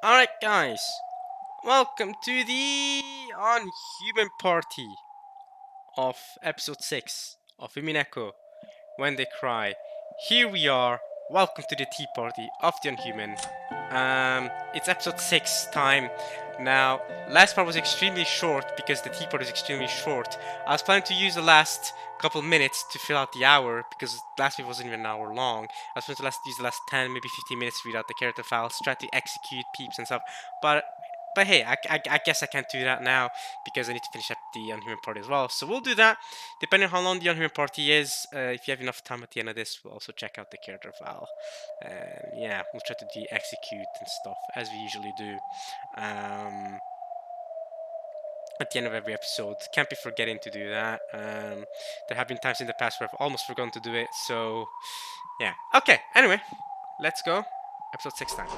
Alright guys, welcome to the Unhuman party of episode 6 of Umineko, When They Cry. Here we are, welcome to the tea party of the Unhuman. It's episode 6 time. Now, last part was extremely short because the tea party is extremely short. I was planning to use the last couple minutes to fill out the hour because last week wasn't even an hour long. I was planning to use the last 10, maybe 15 minutes to read out the character files, try to execute peeps and stuff. But hey, I guess I can't do that now because I need to finish up the Unhuman party as well. So we'll do that depending on how long the Unhuman party is. If you have enough time at the end of this, we'll also check out the character file. And yeah, we'll try to de-execute and stuff as we usually do. At the end of every episode, can't be forgetting to do that. There have been times in the past where I've almost forgotten to do it. So yeah. Okay. Anyway, let's go. Episode 6 time.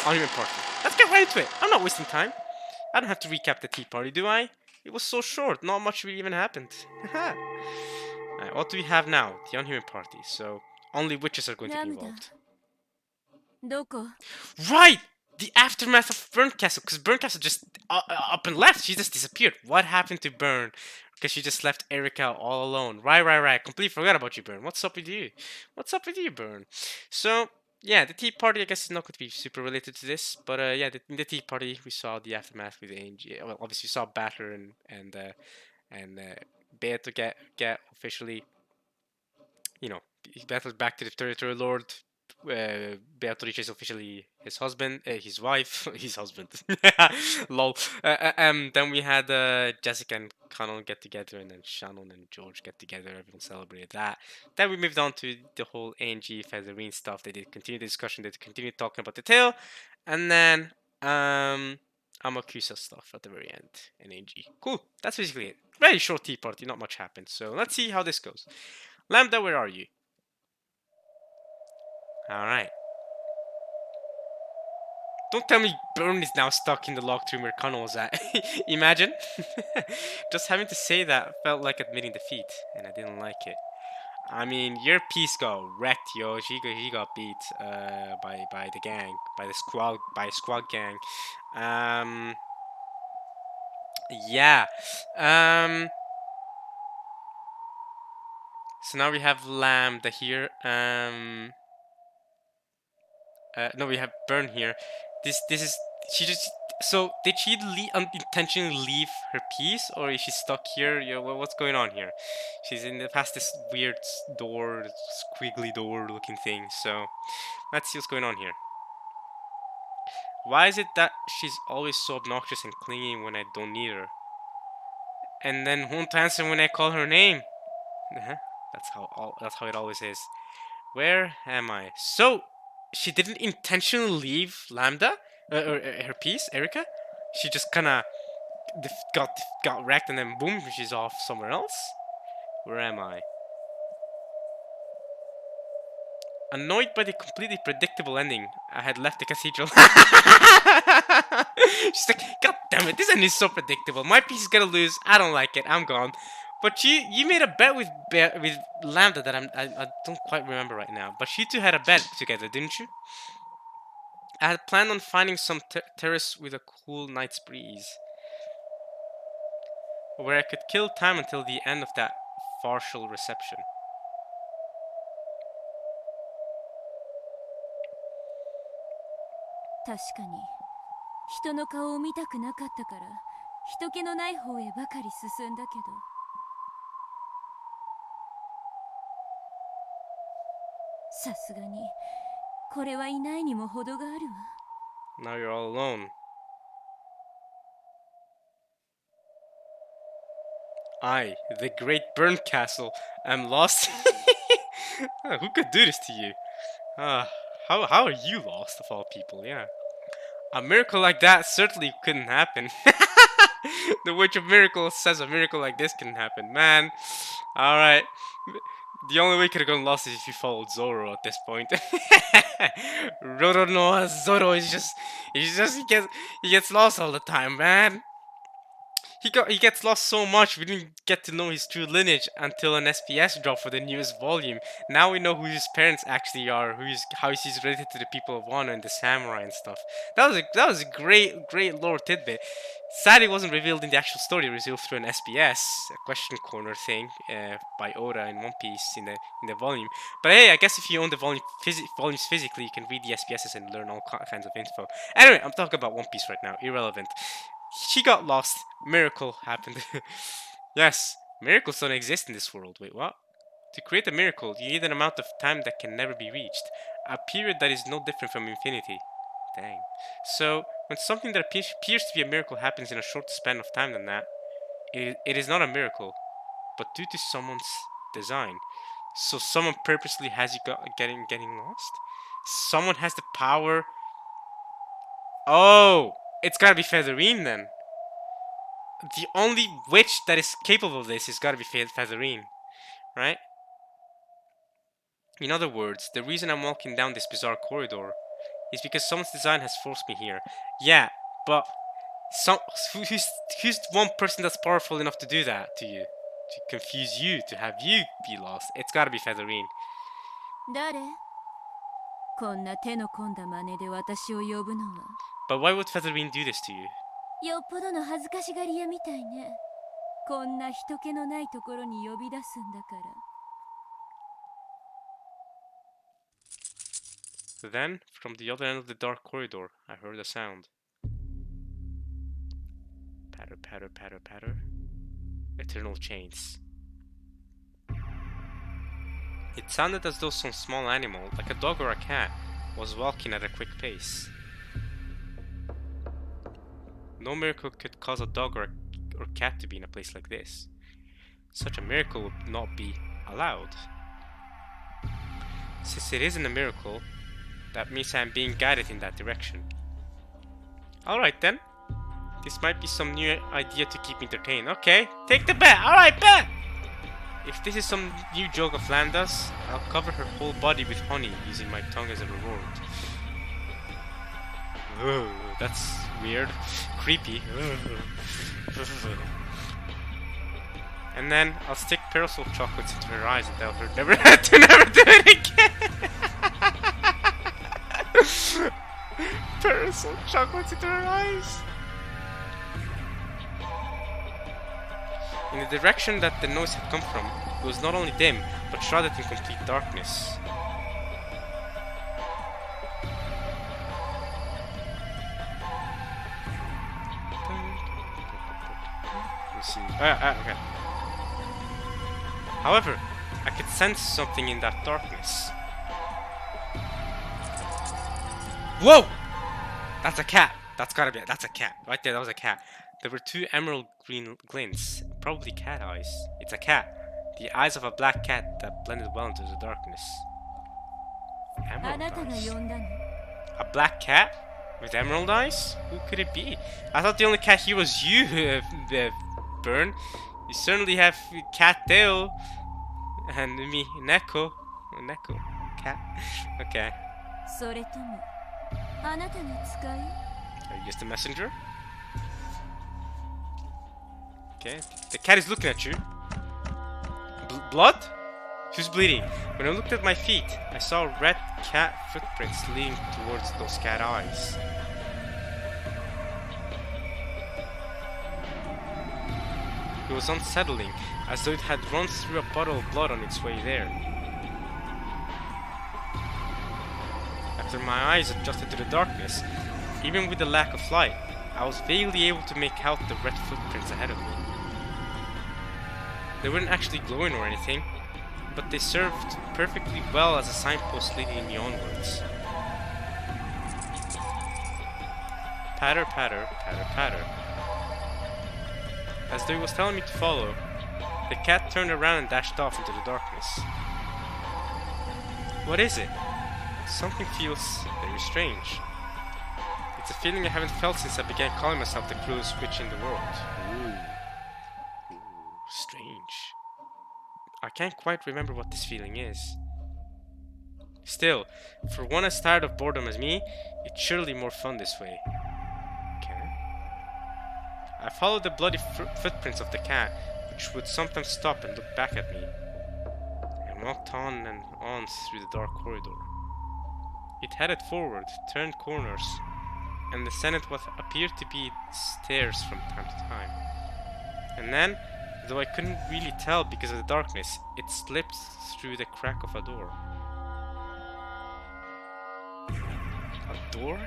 Unhuman party. Let's get right into it. I'm not wasting time. I don't have to recap the tea party, do I? It was so short, not much really even happened. Alright, what do we have now? The Unhuman party. So, only witches are going to be involved. Right! The aftermath of Burn Castle, because Burn Castle just up and left. She just disappeared. What happened to Burn? Because she just left Erika all alone. Right. Completely forgot about you, Burn. What's up with you? What's up with you, Burn? So, yeah, the tea party, I guess, is not going to be super related to this, but yeah, in the tea party, we saw the aftermath with Angie. Well, obviously, we saw Battler and Beato get officially, Battler's back to the Territory Lord. Beatrice is officially his husband, his wife, his husband. Lol. Then we had Jessica and Canon get together, and then Shannon and George get together. Everyone celebrated that. Then we moved on to the whole Angie Featherine stuff. They did continue the discussion. They continued talking about the tale, and then Amakusa stuff at the very end in Angie. Cool. That's basically it. Very short tea party. Not much happened. So let's see how this goes. Lambda, where are you? Alright. Don't tell me Burn is now stuck in the locked room where Connell was at. Imagine. Just having to say that felt like admitting defeat, and I didn't like it. I mean, your piece got wrecked, yo. He got beat by the gang, by the squad gang. Yeah. So now we have Lambda here. No, we have Burn here. This is she just. So did she unintentionally leave her piece, or is she stuck here? What's going on here? She's in the past this weird door, squiggly door looking thing. So let's see what's going on here. Why is it that she's always so obnoxious and clingy when I don't need her, and then won't answer when I call her name? That's how it always is. Where am I? So she didn't intentionally leave Lambda, or her piece, Erika. She just kind of got wrecked, and then boom, she's off somewhere else. Where am I? Annoyed by the completely predictable ending, I had left the cathedral. She's like, God damn it, this ending is so predictable. My piece is gonna lose. I don't like it. I'm gone. But you made a bet with Lambda that I don't quite remember right now. But you two had a bet together, didn't you? I had planned on finding some terrace with a cool night's breeze, where I could kill time until the end of that partial reception. Now you're all alone. I, the great Burn Castle, am lost. Who could do this to you? How are you lost of all people? Yeah, a miracle like that certainly couldn't happen. The Witch of Miracles says a miracle like this can happen, man. All right. The only way could have gone lost is if you followed Zoro at this point. Roronoa Zoro is just he gets lost all the time, man. He gets lost so much. We didn't get to know his true lineage until an SPS drop for the newest volume. Now we know who his parents actually are, how he's related to the people of Wano and the samurai and stuff. That was a great lore tidbit. Sadly, it wasn't revealed in the actual story. It was revealed through an SPS, a question corner thing by Oda in One Piece in the volume. But hey, I guess if you own the volumes physically, you can read the SPSs and learn all kinds of info. Anyway, I'm talking about One Piece right now. Irrelevant. She got lost. Miracle happened. Yes, miracles don't exist in this world. Wait, what? To create a miracle, you need an amount of time that can never be reached. A period that is no different from infinity. Dang. So, when something that appears to be a miracle happens in a shorter span of time than that, it is not a miracle, but due to someone's design. So someone purposely has you getting lost? Someone has the power. Oh, it's gotta be Featherine then. The only witch that is capable of this has gotta be Featherine, right? In other words, the reason I'm walking down this bizarre corridor is because someone's design has forced me here. Yeah, but who's one person that's powerful enough to do that to you? To confuse you, to have you be lost? It's gotta be Featherine. 誰こんな手の込んだ真似で私を呼ぶのは。 But why would Featherine do this to you? よっぽどの恥ずかしがり屋みたいね。こんな人気のないところに呼び出すんだから。 Then, from the other end of the dark corridor, I heard a sound. Patter, patter, patter, patter. Eternal chains. It sounded as though some small animal, like a dog or a cat, was walking at a quick pace. No miracle could cause a dog or cat to be in a place like this. Such a miracle would not be allowed. Since it isn't a miracle, that means I'm being guided in that direction. Alright then. This might be some new idea to keep me entertained. Okay, take the bet. Alright, bet! If this is some new joke of Landa's, I'll cover her whole body with honey using my tongue as a reward. Ugh, that's weird. Creepy. And then I'll stick parasol chocolates into her eyes and tell her never to never do it again. Parasol chocolates into her eyes. In the direction that the noise had come from, it was not only dim, but shrouded in complete darkness. Let's see. Okay. However, I could sense something in that darkness. Whoa! That's a cat. That's a cat. Right there, that was a cat. There were two emerald green glints, probably cat eyes. It's a cat. The eyes of a black cat that blended well into the darkness. Emerald eyes. A black cat? With emerald eyes? Who could it be? I thought the only cat here was you, Burn. You certainly have cat tail. And me, Neko. Neko. Cat. Okay. Are you just a messenger? Okay. The cat is looking at you. Blood? Who's bleeding? When I looked at my feet, I saw red cat footprints leading towards those cat eyes. It was unsettling, as though it had run through a puddle of blood on its way there. After my eyes adjusted to the darkness, even with the lack of light, I was vaguely able to make out the red footprints ahead of me. They weren't actually glowing or anything, but they served perfectly well as a signpost leading me onwards. Patter, patter, patter, patter. As though he was telling me to follow, the cat turned around and dashed off into the darkness. What is it? Something feels very strange. It's a feeling I haven't felt since I began calling myself the cruelest witch in the world. Ooh, strange. I can't quite remember what this feeling is. Still, for one as tired of boredom as me, it's surely more fun this way. Okay. I followed the bloody footprints of the cat, which would sometimes stop and look back at me. I walked on and on through the dark corridor. It headed forward, turned corners, and descended what appeared to be stairs from time to time. And then, though I couldn't really tell because of the darkness, it slipped through the crack of a door. A door?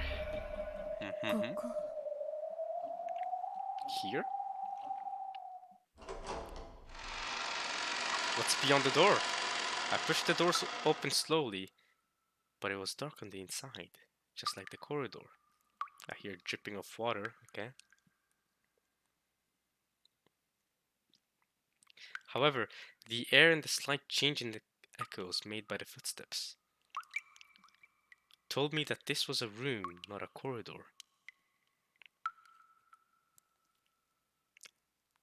Here? What's beyond the door? I pushed the doors open slowly, but it was dark on the inside, just like the corridor. I hear dripping of water, okay? However, the air and the slight change in the echoes made by the footsteps told me that this was a room, not a corridor.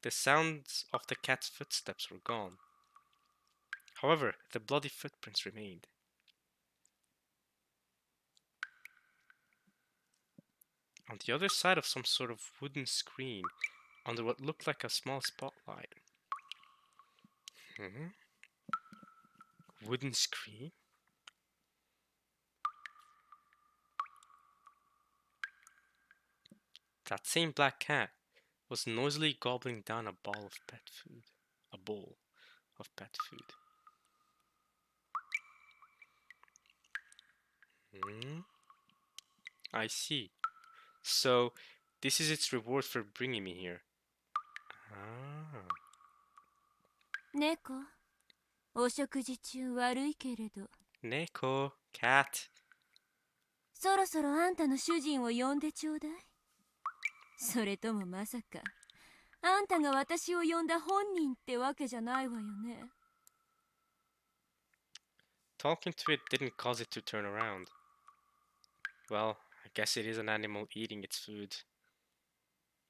The sounds of the cat's footsteps were gone. However, the bloody footprints remained. On the other side of some sort of wooden screen, under what looked like a small spotlight. Wooden screen? That same black cat was noisily gobbling down a bowl of pet food. A bowl of pet food. I see. So, this is its reward for bringing me here. Ah. 猫、お食事中悪いけれど。Neko, cat. そろそろあんたの主人を呼んでちょうだい。それともまさか、あんたが私を呼んだ本人ってわけじゃないわよね。Talking to it didn't cause it to turn around. Well, I guess it is an animal eating its food.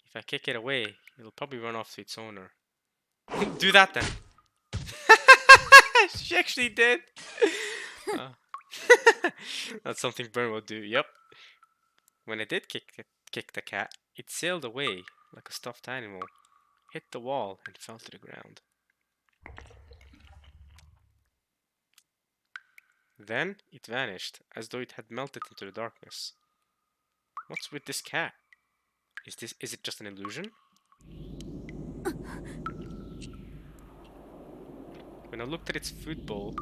If I kick it away, it'll probably run off to its owner. Do that then. She actually did. That's something Burn will do. Yep. When I did kick the cat, it sailed away like a stuffed animal, hit the wall, and fell to the ground. Then it vanished, as though it had melted into the darkness. What's with this cat? Is it just an illusion? When I looked at its food bowl,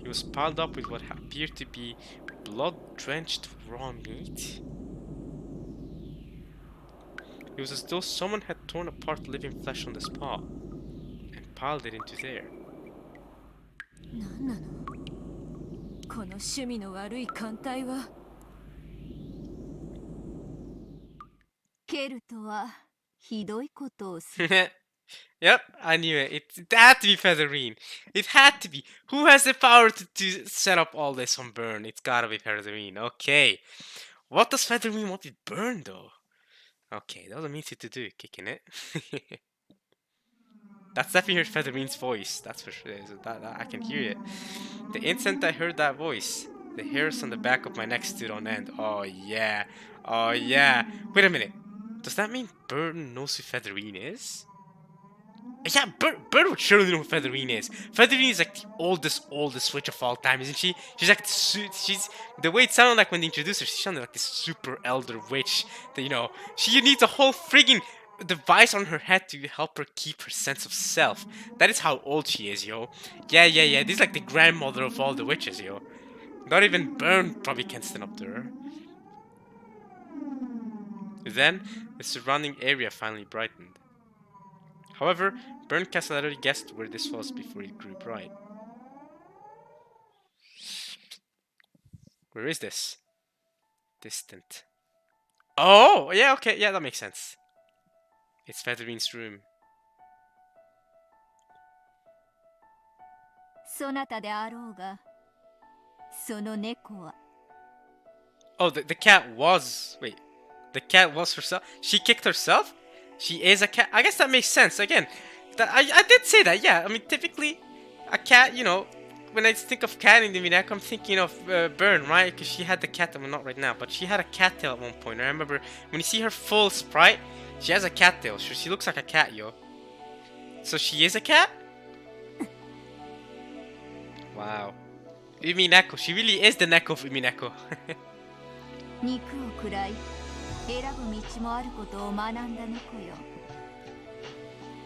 it was piled up with what appeared to be blood-drenched raw meat. It was as though someone had torn apart living flesh on the spot and piled it into there. 何なの？この趣味の悪い艦隊は。ケルトはひどいことをする。Yep, I knew it. It had to be Featherine. It had to be. Who has the power to set up all this on Burn? It's gotta be Featherine. Okay. What does Featherine want with Burn, though? Okay, that was an easy to do, kicking it. That's definitely Featherine's voice. That's for sure. I can hear it. The instant I heard that voice, the hairs on the back of my neck stood on end. Oh, yeah. Oh, yeah. Wait a minute. Does that mean Burn knows who Featherine is? Yeah, Bird would surely know who Featherine is. Featherine is like the oldest witch of all time, isn't she? She's like she's the way it sounded like when they introduced her. She sounded like this super elder witch. That she needs a whole frigging device on her head to help her keep her sense of self. That is how old she is, yo. Yeah. This is like the grandmother of all the witches, yo. Not even Burn probably can stand up to her. Then the surrounding area finally brightened. However, Burncastle had already guessed where this was before it grew bright. Where is this? Distant. Oh, yeah, okay, yeah, that makes sense. It's Featherine's room. そなたであろうが、その猫は。Oh, the cat was... Wait. The cat was herself? She kicked herself? She is a cat? I guess that makes sense. Again, I did say that, yeah. I mean, typically, a cat, when I think of cat in the Umineko, I'm thinking of Burn, right? Because she had the cat, well, not right now, but she had a cat tail at one point. I remember when you see her full sprite, She has a cat tail. She looks like a cat, yo. So she is a cat? Wow. Umineko. She really is the neck of Umineko. 肉を食らい選ぶ道もあることを学んだ猫よ。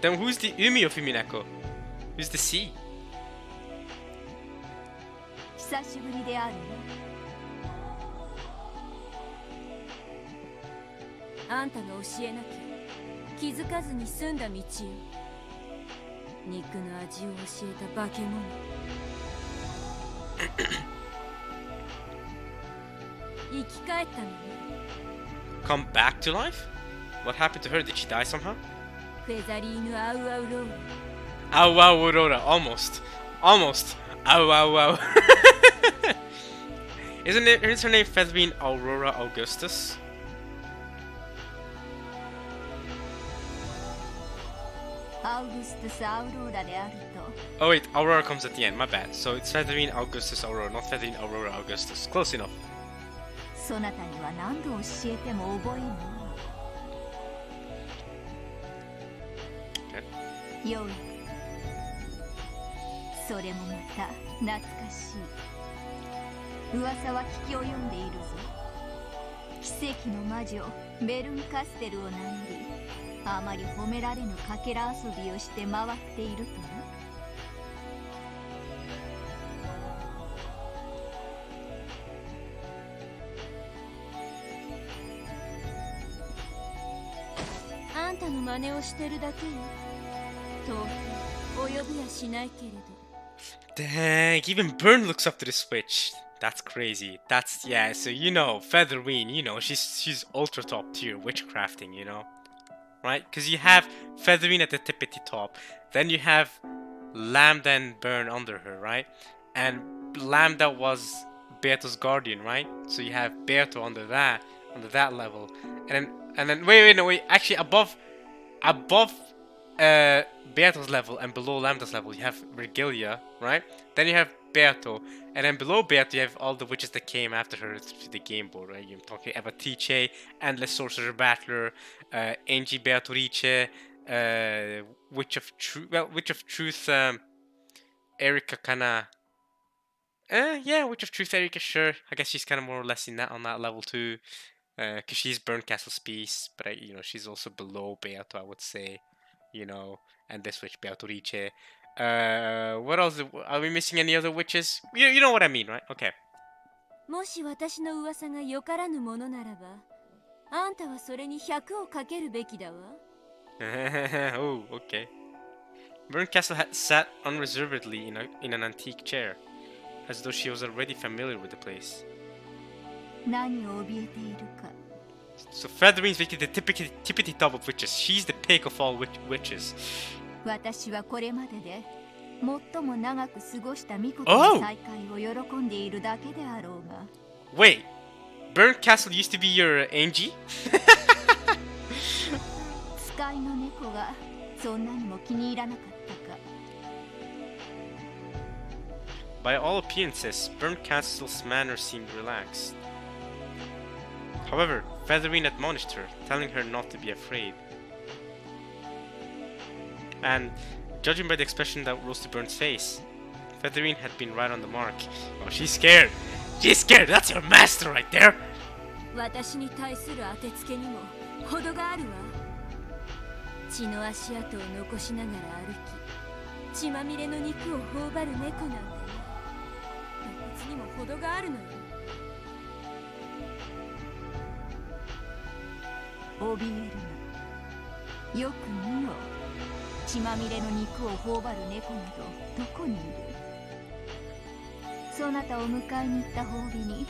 Then who's the Umi of Umineko? Who's the sea? 久しぶりであるね。あんたが教えなきゃ気づかずに済んだ道よ。肉の味を教えた化け物。生き返ったのね。 Come back to life? What happened to her? Did she die somehow? フェザリーヌ・アウアウローラ。 Ow wow Aurora. Almost. Almost. Ow wow wow. Isn't her name Featherine Aurora Augustus? アウグストゥス・アウローラであると。 Oh wait, Aurora comes at the end, my bad. So it's Featherine Augustus Aurora, not Featherine Aurora Augustus. Close enough. そなたには何度教えても覚えんの。 Okay. ようやくそれもまた懐かしい噂は聞き及んでいるぞ。奇跡の魔女ベルンカステルを名乗り、あまり褒められぬかけら遊びをして回っているとな。あんたの真似をしてるだけよ。と及びやしないけれど。 Dang, even Burn looks up to the Switch. That's crazy. That's yeah. So you know, Featherine, you know, she's ultra top tier witchcrafting, you know, right? Because you have Featherine at the tippity top, then you have Lambda and Burn under her, right? And Lambda was Beato's guardian, right? So you have Beato under that level, and then wait, actually above Beato's level and below Lambda's level you have Regalia, right? Then you have Beato, and then below Beato you have all the witches that came after her through the game board, right? You're talking Evatice, Endless Sorcerer Battler, Angie Beatrice, Witch of Truth, Erika kinda. Yeah, Witch of Truth Erika, sure. I guess she's kind of more or less in that on that level too, because she's Burnt Castle Species, but you know she's also below Beato, I would say. You know, and this witch Beatrice. What else? Are we missing any other witches? You know what I mean, right? Okay. もし私の噂がよからぬものならば、あんたはそれに100をかけるべきだわ。Oh, okay. Burnt Castle had sat unreservedly in an antique chair, as though she was already familiar with the place. 何を怯えているか。 So Featherine's basically the tippity top of witches. She's the peak of all witches. 私はこれまでで最も長く過ごした巫女との再会を喜んでいるだけであろうが。Wait, Burnt Castle used to be your Angie? 使いの猫がそんなにも気に入らなかったか。 By all appearances, Burnt Castle's manner seemed relaxed. However, Featherine admonished her, telling her not to be afraid. And, judging by the expression that rose to Burnt's face, Featherine had been right on the mark. Oh, she's scared! She's scared! That's your master right there! 私に対する当てつけにも程があるわ。血の足跡を残しながら歩き、血まみれの肉を頬張る猫なんてね。露骨にも程があるのよ。怯えるな。よく見よ。血まみれの肉を頬張る猫などどこにいる。そなたを迎えに行った褒美に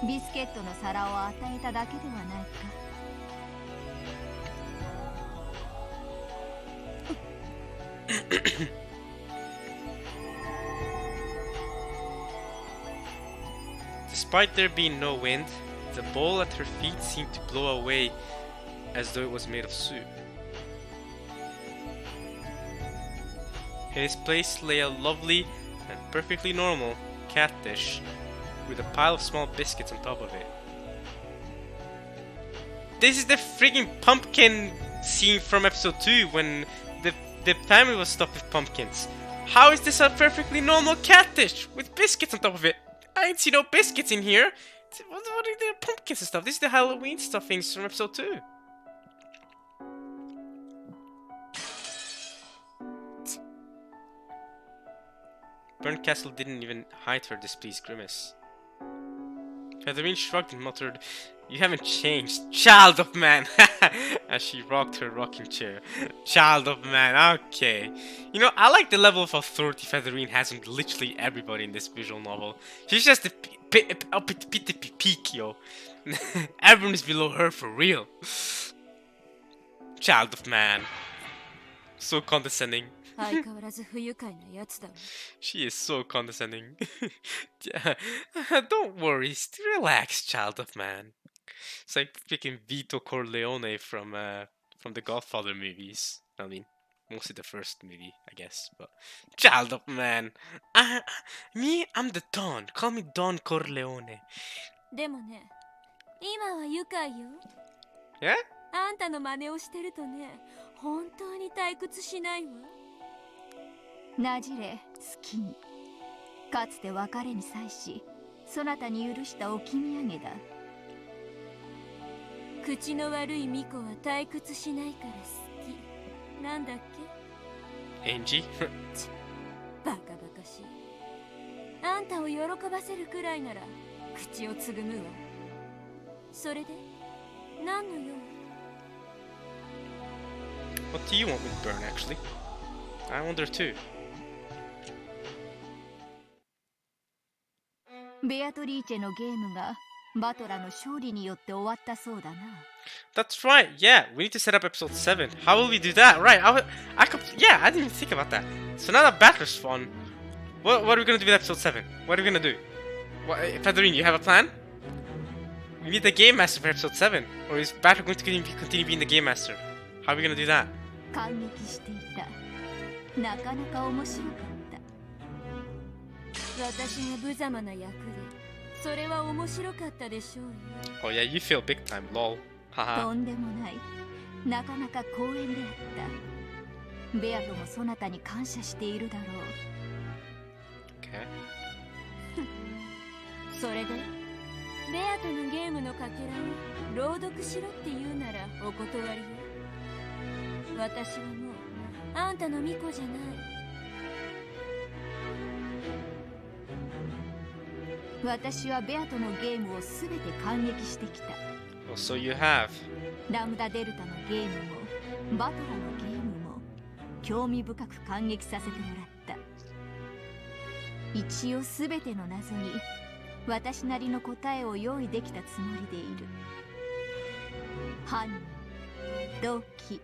ビスケットの皿を与えただけではないか。Despite there being no wind, the bowl at her feet seemed to blow away as though it was made of soup. In its place lay a lovely and perfectly normal cat dish with a pile of small biscuits on top of it. This is the freaking pumpkin scene from episode 2 when the family was stuffed with pumpkins. How is this a perfectly normal cat dish with biscuits on top of it? I ain't see no biscuits in here. What are the pumpkins and stuff? This is the Halloween stuffings from episode 2. Burnt Castle didn't even hide her displeased grimace. Catherine shrugged and muttered, "You haven't changed, child of man," as she rocked her rocking chair. Child of man, okay. You know, I like the level of authority Catherine has on literally everybody in this visual novel. She's just a peak, yo. Everyone is below her for real. Child of man. So condescending. She is so condescending. Don't worry, relax, child of man. It's like freaking Vito Corleone from the Godfather movies. I mean, mostly the first movie, I guess. But child of man, me, I'm the Don. Call me Don Corleone. Yeah? あんたの真似をしてるとね、本当に退屈しないわ。なじれ、好きに。かつて別れに際し、そなたに許した置き土産だ。口の悪い巫女は退屈しないから好き。なんだっけ？エンジ？バカバカしい。あんたを喜ばせるくらいなら口をつぐむわ。それで何の用？ What do you want with Burn, actually? I wonder too. ベアトリーチェのゲームがバトラの勝利によって終わったそうだな。That's right, yeah, we need to set up episode 7. How will we do that? Right, yeah, I didn't even think about that. So now that Battler's spawn, what are we gonna do with episode 7? What are we gonna do? Federine, you have a plan? We need the Game Master for episode 7. Or is Battler going to continue being the Game Master? How are we gonna do that? 感激していた。なかなか面白かった。私が無様な役で、それは面白かったでしょうよ。Oh yeah, you feel big time, lol. Haha. とんでもない。なかなか光栄であった。ベアトもそなたに感謝しているだろう。Okay. それで、ベアトのゲームのかけらを朗読しろって言うならお断りよ。私はもうあんたの巫女じゃない。私はベアトのゲームをすべて感激してきた。Well, so you have. ラムダデルタのゲームもバトラのゲームも興味深く感激させてもらった。一応すべての謎に私なりの答えを用意できたつもりでいる。犯人、動機、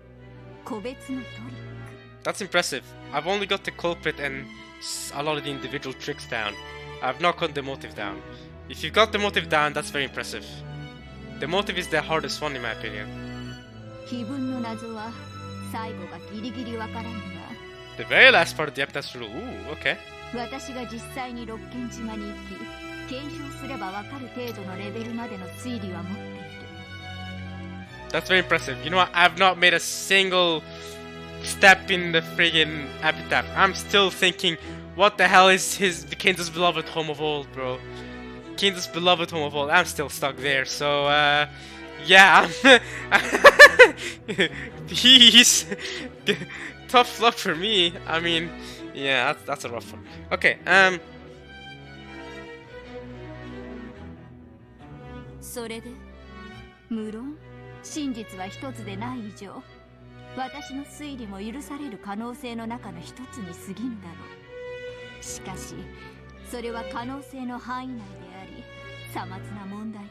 個別のトリック。That's impressive. I've only got the culprit and a lot of the individual tricks down. I've not got the motive down. If you've got the motive down, that's very impressive. The motive is the hardest one in my opinion. 碑文の謎は最後がギリギリわからんが。The very last part of the episode, that's true. Ooh, okay. 私が実際に六軒島に行き、検証すればわかる程度のレベルまでの推理は持っている。That's very impressive. You know what? I've not made a single step in the friggin' epitaph. I'm still thinking, what the hell is Kinda's beloved home of old, bro? Kinda's beloved home of old. I'm still stuck there. So, yeah. Peace. Tough luck for me. I mean, yeah, that's a rough one. Okay, それで、無論真実は一つでない以上、私の推理も許される可能性の中の一つに過ぎんだろう。しかし、それは可能性の範囲内であり、さまつな問題だ。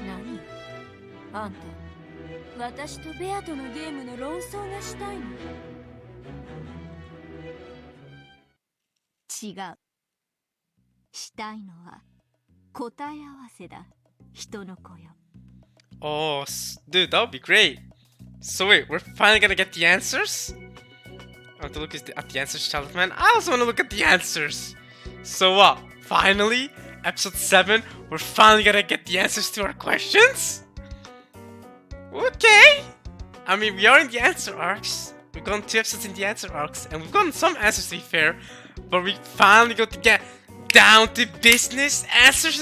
何？あんた、私とベアとのゲームの論争がしたいの？違う。したいのは答え合わせだ。人の子よ。oh, dude, that would be great. So wait, we're finally gonna get the answers? I want to look at the answers, child of man. I also want to look at the answers. So what? Finally? Episode 7? We're finally gonna get the answers to our questions? Okay! I mean, we are in the answer arcs. We've gone 2 episodes in the answer arcs, and we've gotten some answers to be fair, but we finally got to get down to business. Answers!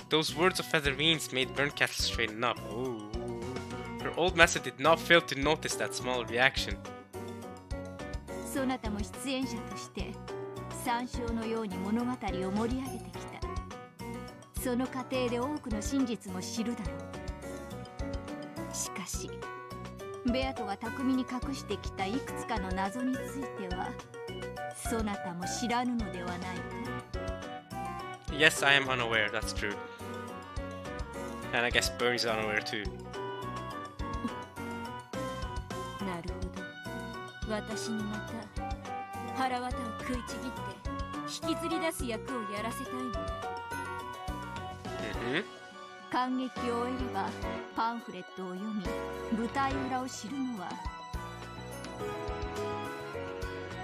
Those words of Featherines made Burncastle straighten up. Ooh. Her old master did not fail to notice that small reaction. そなたも出演者として参照のように物語を盛り上げてきた。その過程で多くの真実も知るだろう。しかしベアトが巧みに隠してきたいくつかの謎についてはそなたも知らぬのではないか。 Yes, I am unaware, that's true. And I guess Bernie's unaware too. なるほど。私にまた腹渡を食いちぎって引きずり出す役をやらせたいのね。感激を終えればパンフレットを読み舞台裏を知るのは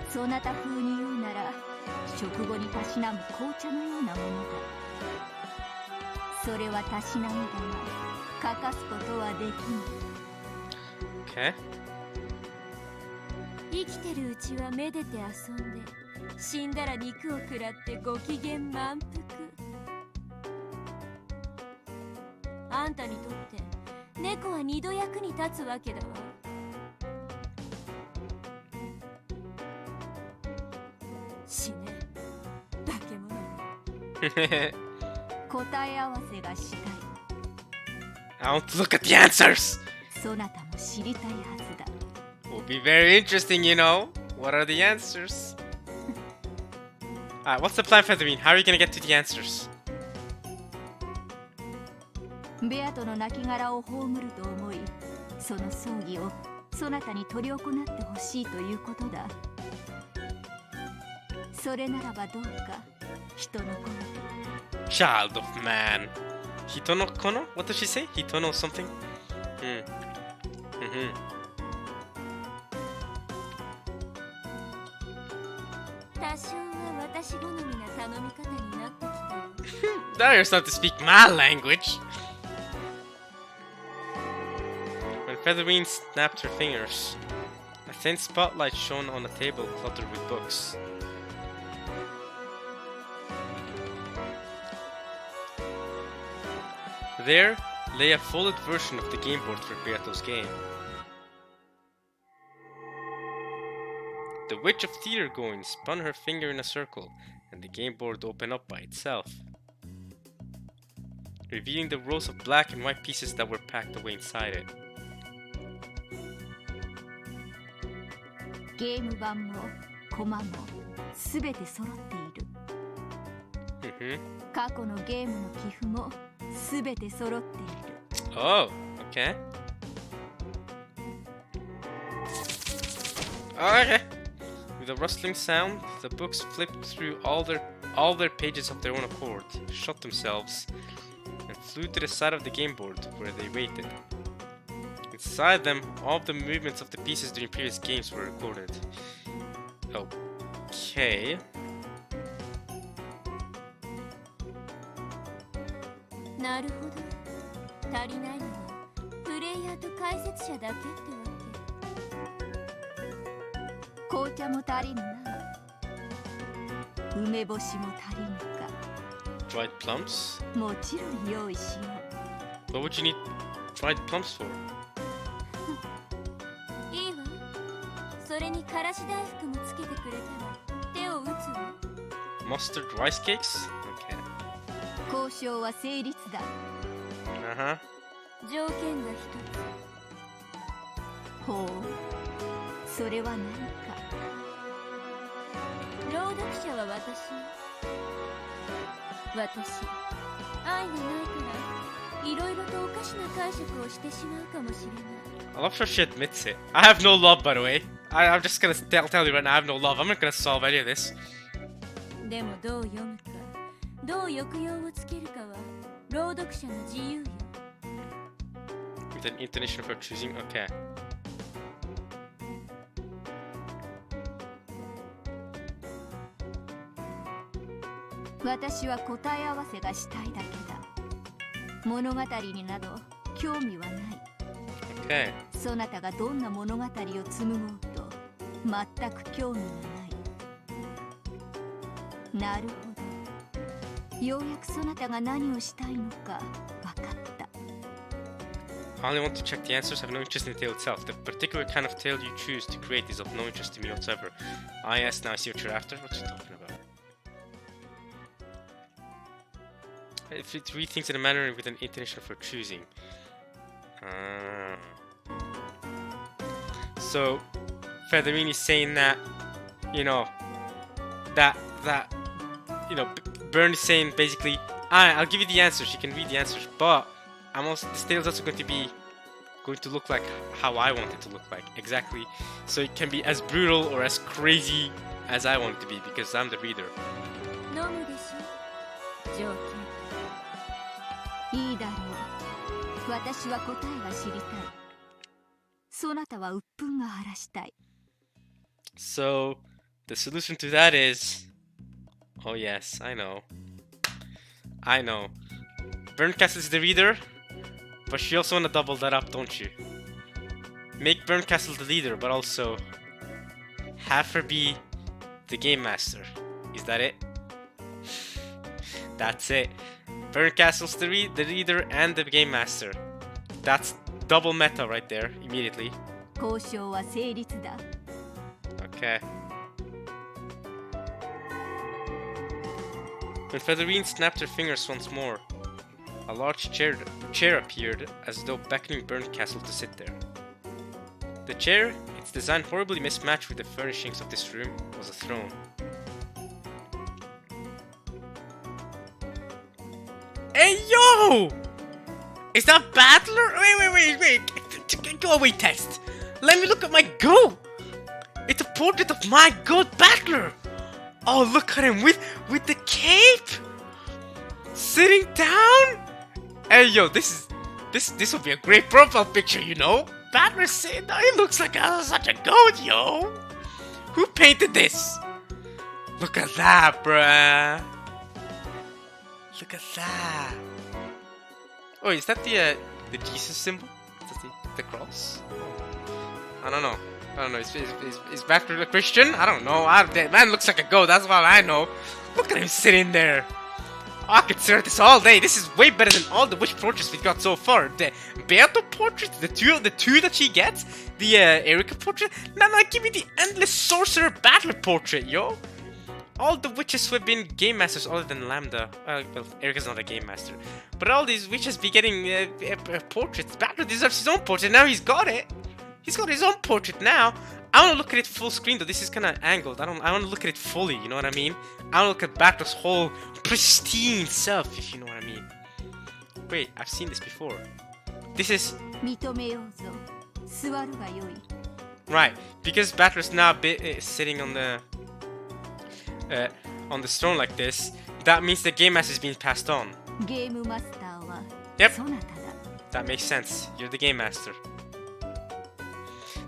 そなた風に言うなら食後にたしなむ紅茶のようなものだ。それはたしなみだが欠かすことはできぬ。 Okay. 生きてるうちはめでて遊んで死んだら肉を食らってご機嫌満腹。あんたにとって猫は二度役に立つわけだわ。死ね化け物。答え合わせがしたい。 I want to look at the answers! そなたも知りたいはずだ。 Will be very interesting, you know. What are the answers? Alright, what's the plan, Featherine? How are you gonna get to the answers? ベアトの亡骸を葬ると思い、その葬儀をそなたに執り行ってほしいということだ。それならばどうか人の子。 Child of man. Hitono kono? What does she say? Hitono something? Mm-hmm. 多少は私好みな頼み方になってきた。 Now you're starting to speak my language. When Featherine snapped her fingers, a thin spotlight shone on a table cluttered with books. There lay a folded version of the game board for Beato's game. The Witch of Theater Going spun her finger in a circle, and the game board opened up by itself, revealing the rows of black and white pieces that were packed away inside it. ゲーム盤もコマもすべて揃っている。過去のゲームの寄付もすべて揃っている。 Oh, okay. Okay. With a rustling sound, the books flipped through all their pages of their own accord, shut themselves, and flew to the side of the game board where they waited. Inside them, all of the movements of the pieces during previous games were recorded. Okay. なるほど。足りないのはプレイヤーと解説者だけってわけ。紅茶も足りぬな。梅干しも足りぬか。 Dried plums? もちろん用意しよう。 What would you need dried plums for? いいわ。それにからし大福もつけてくれたら手を打つわ。 Mustard rice cakes? Okay. 交渉は成立だ。 Uh-huh. 条件が一つ。ほう、それは何か。朗読者は私。愛がないからいろいろとおかしな解釈をしてしまうかもしれない。 I love how she admits it. I have no love, by the way. I'm just gonna tell you right now, I have no love. I'm not gonna solve any of this. でもどう読むか、どう抑揚をつけるかは朗読者の自由よ。 With an intonation for choosing, okay. 私は答え合わせがしたいだけだ。物語になど興味はない。Okay. そなたがどんな物語を紡ごうと全く興味がない。なるほど。ようやくそなたが何をしたいのか分かった。I only want to check the answers. I have no interest in the tale itself. The particular kind of tale you choose to create is of no interest to me whatsoever. Ah, yes, now I see what you're after. What you talking about? If it read things in a manner with an intention for choosing. So, Featherini is saying that, you know, Burn is saying basically, alright, I'll give you the answers. You can read the answers, but this tale is also going to look like how I want it to look like, exactly. So it can be as brutal or as crazy as I want it to be because I'm the reader. いいだろう。私は答えが知りたい。そなたは鬱憤が晴らしたい。So the solution to that is, oh yes, I know. Burncastle is the reader, but you also want to double that up, don't you? Make Burncastle the leader, but also have her be the game master. Is that it? That's it. Burncastle's the leader and the game master. That's double meta right there, immediately. 交渉は成立だ。Okay. When Featherine snapped her fingers once more, a large chair appeared as though beckoning Burncastle to sit there. The chair, its design horribly mismatched with the furnishings of this room, was a throne. Hey yo! Is that Battler? Wait. Go away, text. Let me look at my goat. It's a portrait of my goat, Battler. Oh, look at him with the cape, sitting down. Hey yo, this would be a great profile picture, you know. Battler sitting down. He looks like such a goat, yo. Who painted this? Look at that, bruh. Look at that. Oh, is that the Jesus symbol? Is that the cross? I don't know. Is Battler a Christian? I don't know. That man looks like a goat. That's all I know. Look at him sitting there. I could stare at this all day. This is way better than all the witch portraits we've got so far. The Beato portrait, the two that she gets, the Erika portrait. No, give me the endless sorcerer Battler portrait, yo. All the witches who have been game masters other than Lambda. Well, Erika's not a game master. But all these witches be getting portraits. Battler deserves his own portrait. Now he's got it. He's got his own portrait now. I want to look at it full screen though. This is kind of angled. I want to look at it fully. You know what I mean? I want to look at Battler's whole pristine self, if you know what I mean. Wait, I've seen this before. This is right because Battler's now sitting on the throne like this. That means the game master is being passed on. Yep. That makes sense. You're the game master.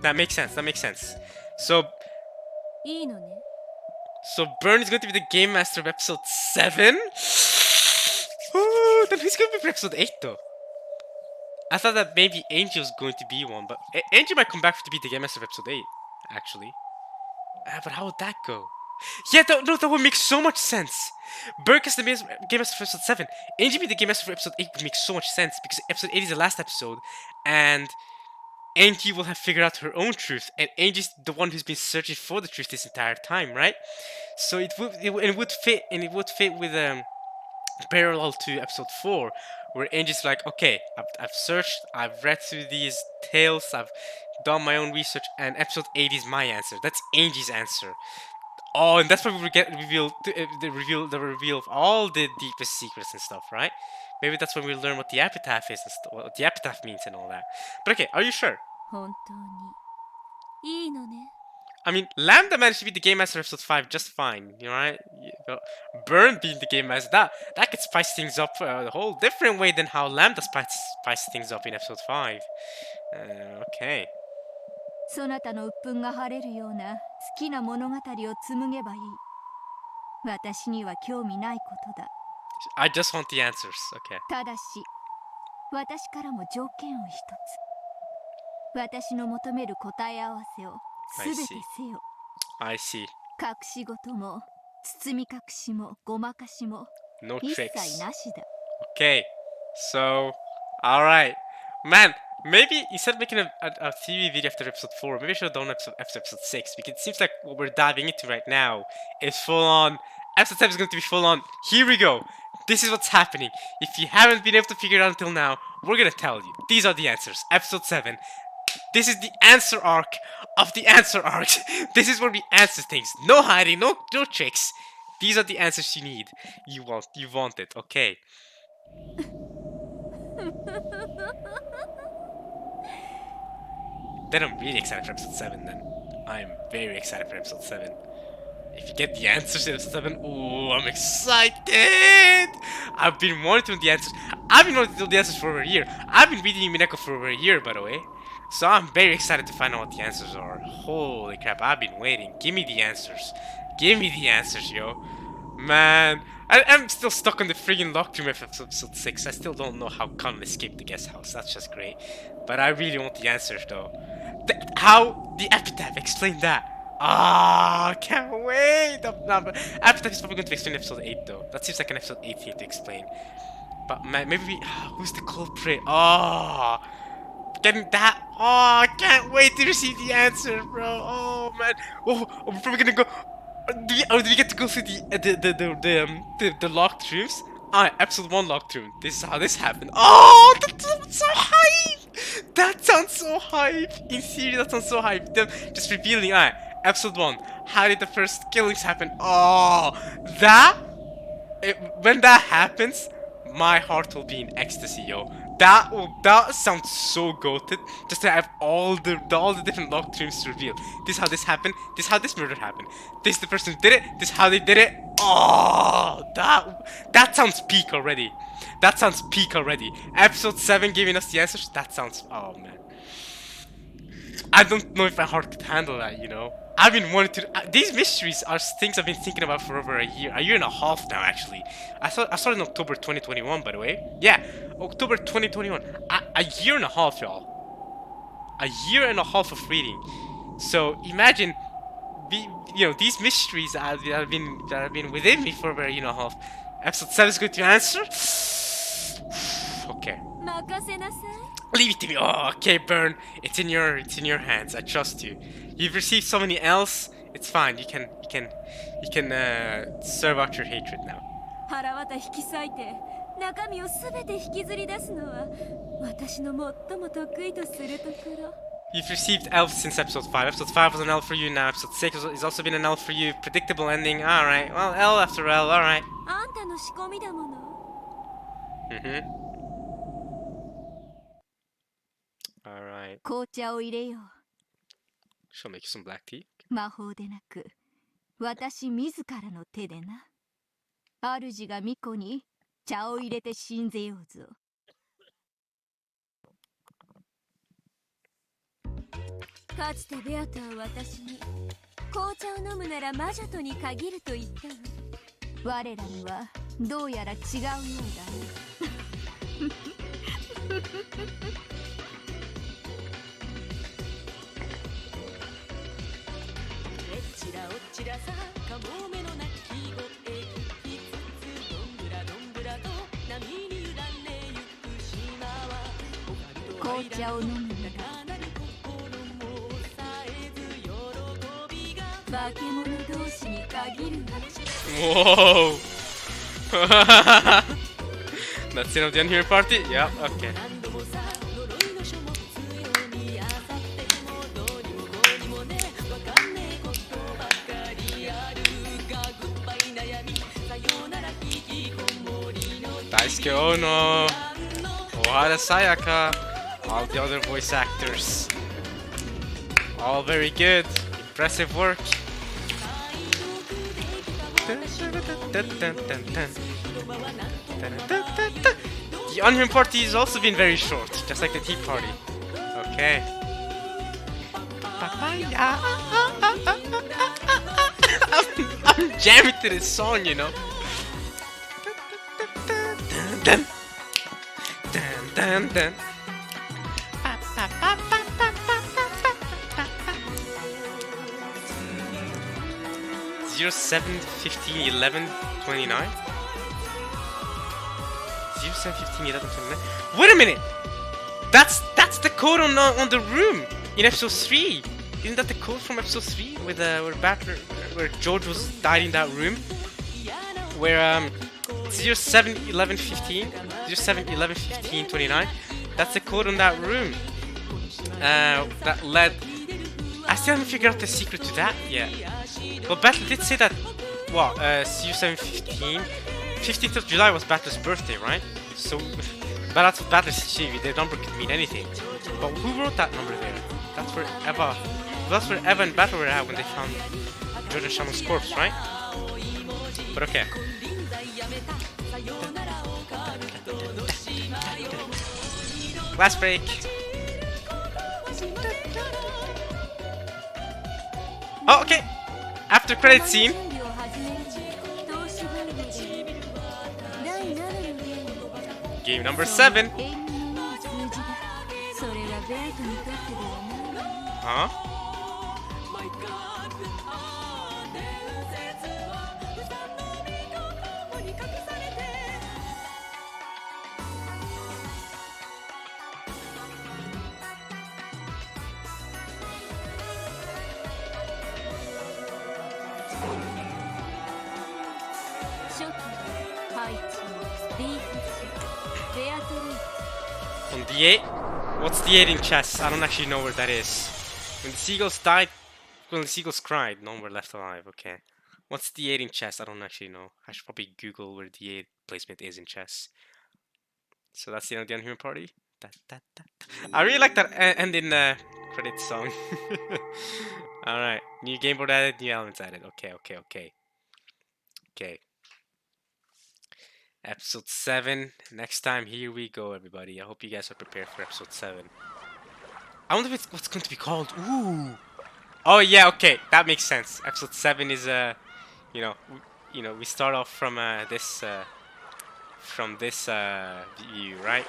That makes sense. So Burn is going to be the game master of episode 7? Oh, then who's going to be for episode 8 though? I thought that maybe Angel was going to be one, but Angel might come back to be the game master of episode 8, actually. But how would that go? Yeah, that would make so much sense. Burke is the game master for episode 7. Angel be the game master for episode 8 would make so much sense because episode 8 is the last episode, and Angie will have figured out her own truth, and Angie's the one who's been searching for the truth this entire time, right? So it would fit with parallel to episode 4, where Angie's like, okay, I've searched, I've read through these tales, I've done my own research, and episode 8 is my answer. That's Angie's answer. Oh, and that's why we get the reveal of all the deepest secrets and stuff, right? Maybe that's when we learn what the epitaph is and what the epitaph means and all that. But okay, are you sure? I mean, Lambda managed to be the game master of episode 5 just fine, you know, right? Burn being the game master, that could spice things up a whole different way than how Lambda spiced things up in episode 5. Okay. そなたの鬱憤が晴れるような好きな物語を紡げばいい。私には興味ないことだ。 I just want the answers. Okay. ただし私からも条件を一つ。私の求める答え合わせをすべてせよ。 I see. 隠し事も包み隠しもごまかしも No 一 tricks. 切なしだ。 Okay. So, alright. Man, maybe instead of making a TV video after episode 4, maybe I should have done after episode 6. Because it seems like what we're diving into right now is full on. Episode 7 is going to be full on. Here we go. This is what's happening. If you haven't been able to figure it out until now, we're going to tell you. These are the answers. Episode 7. This is the answer arc of the answer arc. This is where we answer things. No hiding, no tricks. These are the answers you need. You want it, okay? Then I'm really excited for episode 7 then. I'm very excited for episode 7. If you get the answers in episode 7, ooh, I'm excited! I've been wanting to know the answers. I've been wanting to know the answers for over a year. I've been reading Umineko for over a year, by the way. So I'm very excited to find out what the answers are. Holy crap, I've been waiting. Give me the answers. Give me the answers, yo. Man, I'm still stuck on the friggin' locked room of episode 6. I still don't know how Connell escaped the guest house. That's just great. But I really want the answers, though. How the epitaph, explain that. Ah, can't wait. No, but epitaph is probably going to explain episode 8, though. That seems like an episode 8 thing to explain. But man, maybe we... who's the culprit? Oh, getting that. Oh, I can't wait to receive the answer, bro. Oh man. Oh, we're probably gonna go. Do we get to go through the locked rooms? Alright, episode 1 locked room. This is how this happened. Oh, that sounds so hype! That sounds so hype! In theory, that sounds so hype. Them just revealing, alright, episode 1. How did the first killings happen? Oh, when that happens, my heart will be in ecstasy, yo. That sounds so goated. Just to have all the different locked rooms to reveal. This is how this happened. This is how this murder happened. This is the person who did it. This is how they did it. Oh, that sounds peak already. That sounds peak already. Episode 7 giving us the answers. That sounds, oh man. I don't know if my heart could handle that, you know. I've been wanting to. These mysteries are things I've been thinking about for over a year and a half now. Actually, I started in October 2021. By the way, yeah, October 2021. A year and a half, y'all. A year and a half of reading. So imagine, these mysteries that have been within me for over a year and a half. Episode 7 is going to answer. Okay. Leave it to me. Oh, okay, Burn. It's in your hands. I trust you. You've received so many L's. It's fine. You can serve out your hatred now. You've received L since episode 5. Episode 5 was an L for you now. Episode 6 has also been an L for you. Predictable ending. Alright. Well, L after L. Alright. Alright. She'll make you some black tea. 魔法でなく私自らの手でな。主が巫女に茶を入れて信ぜようぞ。かつてベアタは私に紅茶を飲むなら魔女とに限ると言ったわ。我らにはどうやら違うようだね。紅茶を飲むなら化け物同士に限るわ。 Whoa! That's the end of the Unhuman party? Yeah, okay. Daisuke Ono, Ohara Sayaka, all the other voice actors. All very good. Impressive work. The Unhuman party has also been very short, just like the tea party. Okay. I'm Jam it to this song, you know. Dun, dun, dun, dun. 07 15 11 29. 07 15 11 29. Wait a minute! That's the code on the room in episode 3. Isn't that the code from episode 3 with where George was died in that room? Where 07 11 15 07 11 15 29. That's the code on that room. That led. I still haven't figured out the secret to that yet. Well, Battle did say that. What? 07 15. 15th of July was Battle's birthday, right? So, but that's what Battle's achieved. The number could mean anything. But who wrote that number there? That's where Eva. That's where Eva and Battle were at when they found George and Shannon's corpse, right? But okay. Last break. Oh, okay. After credit scene. Game number 7. Huh? On D8? What's D8 in chess? I don't actually know where that is. When the seagulls died, when the seagulls cried, none were left alive. Okay. What's D8 in chess? I don't actually know. I should probably Google where D8 placement is in chess. So that's the end of the Unhuman Party. I really like that ending credit song. Alright. New game board added, new elements added. Okay. Episode 7. Next time, here we go, everybody. I hope you guys are prepared for episode 7. I wonder if it's what's going to be called. Ooh. Oh yeah, okay, that makes sense. Episode 7 is we start off from this view, right?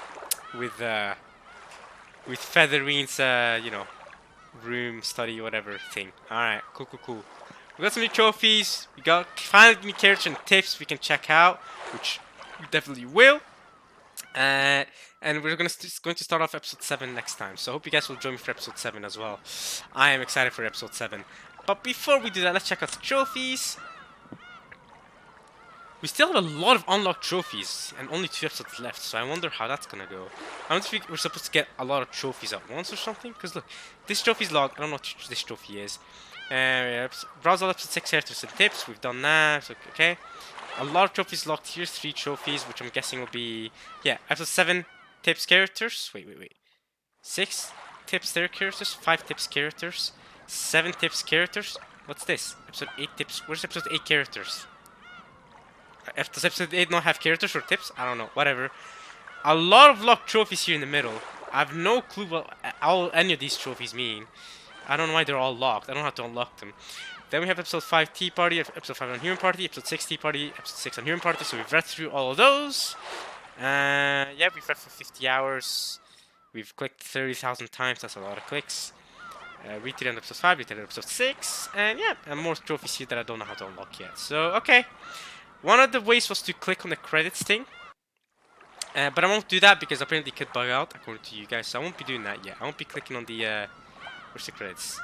With Featherine's room, study, whatever thing. All right, cool. We got some new trophies. We got finally new characters and tips we can check out, which we definitely will. And we're going to start off episode 7 next time. So I hope you guys will join me for episode 7 as well. I am excited for episode 7. But before we do that, let's check out the trophies. We still have a lot of unlocked trophies and only 2 episodes left. So I wonder how that's going to go. I don't think we're supposed to get a lot of trophies at once or something. Because look, this trophy's logged. I don't know what this trophy is. Browse all episode 6 characters and tips. We've done that. So, okay. A lot of trophies locked here. 3 trophies, which I'm guessing will be... Yeah, episode 7 tips characters. Wait. 6 tips their characters. 5 tips characters. 7 tips characters. What's this? Episode 8 tips. Where's episode 8 characters? Does episode 8 not have characters or tips? I don't know. Whatever. A lot of locked trophies here in the middle. I have no clue what any of these trophies mean. I don't know why they're all locked. I don't have to unlock them. Then we have episode 5 Tea Party, episode 5 Unhuman Party, episode 6 Tea Party, episode 6 Unhuman Party. So we've read through all of those. Yeah, we've read for 50 hours. We've clicked 30,000 times. That's a lot of clicks. Read to the end of episode 5, read to the end of episode 6. And yeah, and more trophies here that I don't know how to unlock yet. So, okay. One of the ways was to click on the credits thing. But I won't do that because apparently it could bug out according to you guys. So I won't be doing that yet. I won't be clicking on the... where's the credits?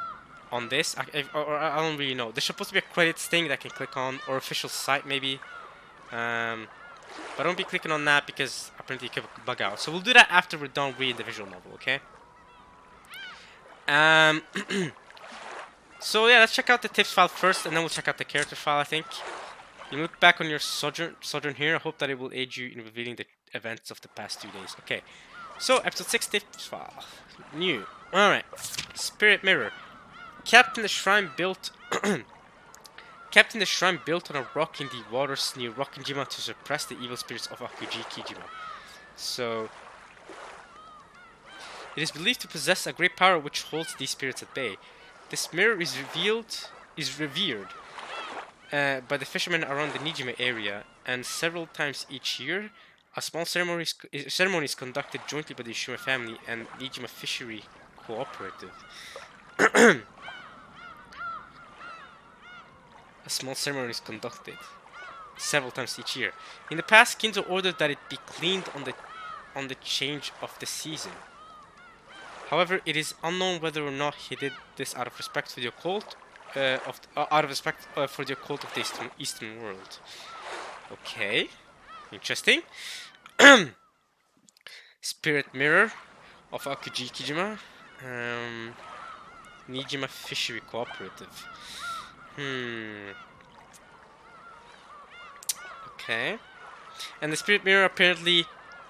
On this, or I don't really know. There's supposed to be a credits thing that I can click on, or official site maybe. But I don't be clicking on that because apparently it could bug out. So we'll do that after we're done reading the visual novel, okay? So yeah, let's check out the tips file first, and then we'll check out the character file. I think you look back on your sojourn here. I hope that it will aid you in revealing the events of the past 2 days. Okay. So episode 6 tips file, new. All right, Spirit Mirror. Captain the shrine built on a rock in the waters near Rokkenjima to suppress the evil spirits of Akuji Kijima. So it is believed to possess a great power which holds these spirits at bay. This mirror is revered by the fishermen around the Nijima area, and several times each year, a small ceremony is conducted jointly by the Ushima family and Nijima Fishery Cooperative. A small ceremony is conducted several times each year. In the past, Kinzo ordered that it be cleaned on the change of the season. However, it is unknown whether or not he did this out of respect for the occult, for the occult of the Eastern world. Okay, interesting. Spirit Mirror of Akujikijima, Nijima Fishery Cooperative. Okay. And the Spirit Mirror apparently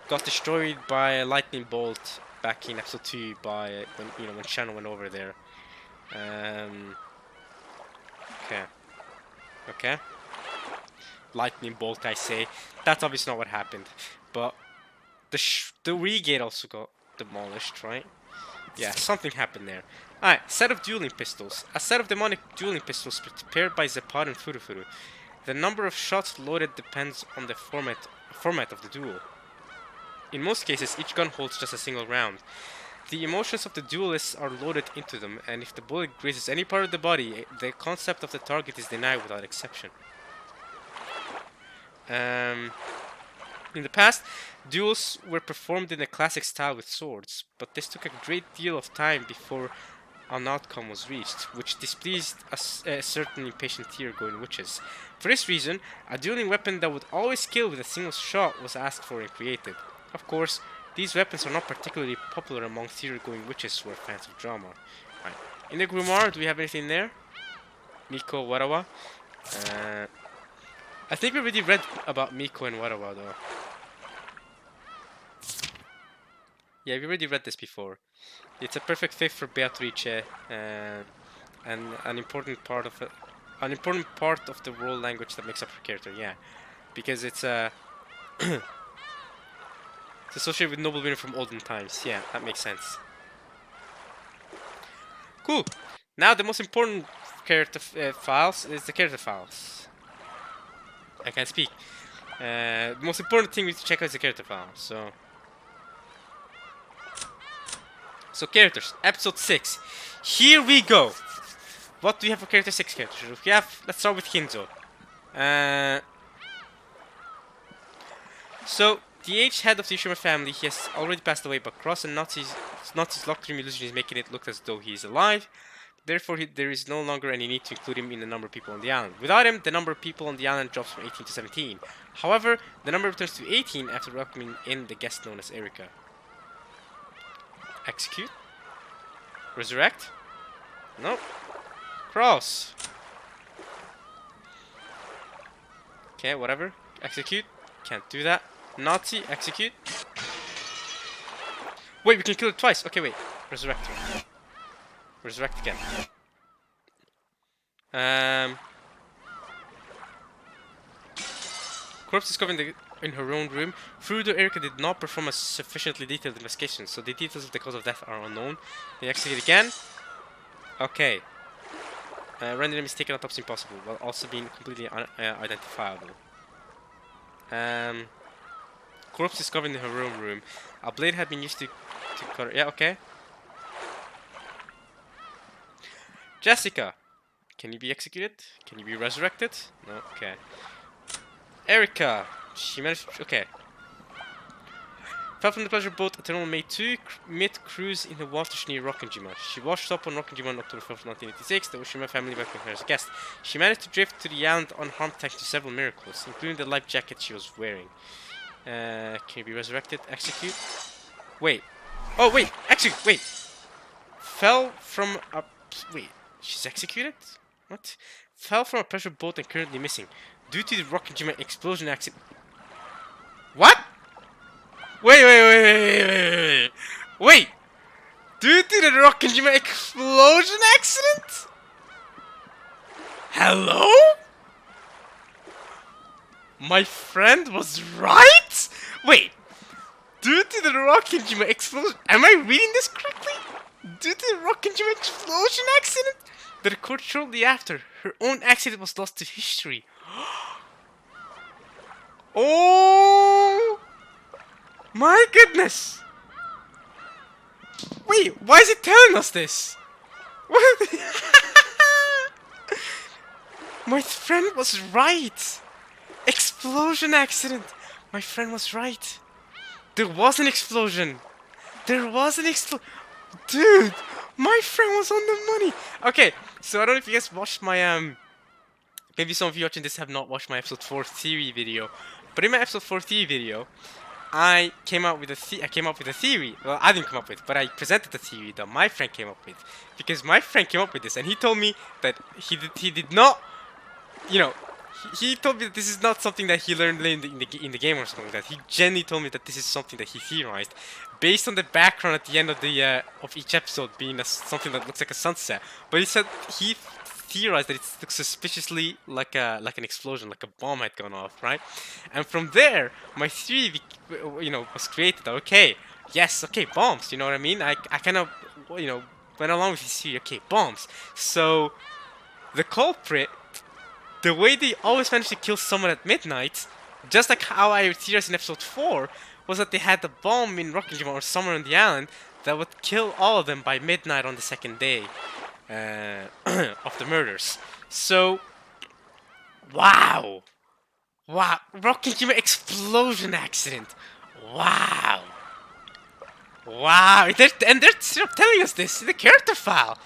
got destroyed by a lightning bolt back in episode 2 by when Shannon went over there. Okay. Okay. Lightning bolt, I say. That's obviously not what happened. But the Regate also got demolished, right? Yeah, something happened there. Alright, set of dueling pistols. A set of demonic dueling pistols prepared by Zeppad and Furufuru. The number of shots loaded depends on the format of the duel. In most cases, each gun holds just a single round. The emotions of the duelists are loaded into them, and if the bullet grazes any part of the body, the concept of the target is denied without exception. In the past, duels were performed in the classic style with swords, but this took a great deal of time before an outcome was reached, which displeased a certain impatient theory-going witches. For this reason, a dueling weapon that would always kill with a single shot was asked for and created. Of course, these weapons are not particularly popular among theory-going witches who are fans of drama. Right. In the grimoire, do we have anything there? Miko, Warawa? I think we already read about Miko and Warawa though. Yeah, we already read this before. It's a perfect fit for Beatrice, and an important part of the world language that makes up her character. Yeah, because it's it's associated with noble women from olden times. Yeah, that makes sense. Cool. Now the most important character files is the character files. I can't speak. The most important thing we need to check out is the character files. So characters, episode 6. Here we go. What do we have for character 6 characters? We have, let's start with Kinzo. So the aged head of the Ushima family, he has already passed away, but Cross and Nazi's locked room illusion is making it look as though he is alive. Therefore, there is no longer any need to include him in the number of people on the island. Without him, the number of people on the island drops from 18 to 17. However, the number returns to 18 after welcoming in the guest known as Erika. Execute? Resurrect? Nope. Cross. Okay, whatever. Execute. Can't do that. Nazi, execute. Wait, we can kill it twice. Okay, wait. Resurrect her. Resurrect again. Corpse discovered in her own room. Furudo Erika did not perform a sufficiently detailed investigation, so the details of the cause of death are unknown. They execute again. Okay. Rendering a mistaken autopsy impossible, while also being completely unidentifiable. Corpse discovered in her own room. A blade had been used to cut her. Yeah, okay. Jessica, can you be executed? Can you be resurrected? No, okay. Erika, she managed. Okay. Fell from the pleasure boat Eternal May 2 mid-cruise in the waters near Rokkenjima. She washed up on Rokkenjima on October 5th, 1986. The Ushima family welcomed her as a guest. She managed to drift to the island unharmed thanks to several miracles, including the life jacket she was wearing. Can you be resurrected? Execute. Wait. Oh, wait. Execute. Wait. Fell from a. Wait. She's executed? What? Fell from a pressure boat and currently missing. Due to the Rokkenjima explosion accident. What? Wait. Wait! Due to the Rokkenjima explosion accident? Hello? My friend was right? Wait. Due to the Rokkenjima explosion. Am I reading this correctly? Due to the rocket explosion accident that occurred shortly after, her own accident was lost to history. Oh my goodness! Wait, why is it telling us this? What? My friend was right! Explosion accident! My friend was right. There was an explosion. There was an explosion. Dude, my friend was on the money. Okay, so I don't know if you guys watched my maybe some of you watching this have not watched my episode 4 theory video, but in my episode 4 theory video, I came up with a theory. Well, I didn't come up with, but I presented the theory that my friend came up with, because my friend came up with this, and he told me that he did not, you know, he told me that this is not something that he learned in the game or something like that. He genuinely told me that this is something that he theorized based on the background at the end of the of each episode being something that looks like a sunset. But he said he theorized that it looks suspiciously like an explosion, like a bomb had gone off, right? And from there, my theory, was created. Okay, yes, okay, bombs. You know what I mean? I kind of, went along with his theory. Okay, bombs. So the culprit, the way they always managed to kill someone at midnight, just like how I theorized in episode 4, was that they had the bomb in Rockingham or somewhere on the island that would kill all of them by midnight on the second day of the murders. So, wow! Wow! Rockingham explosion accident! Wow! Wow! And they're still telling us this in the character file!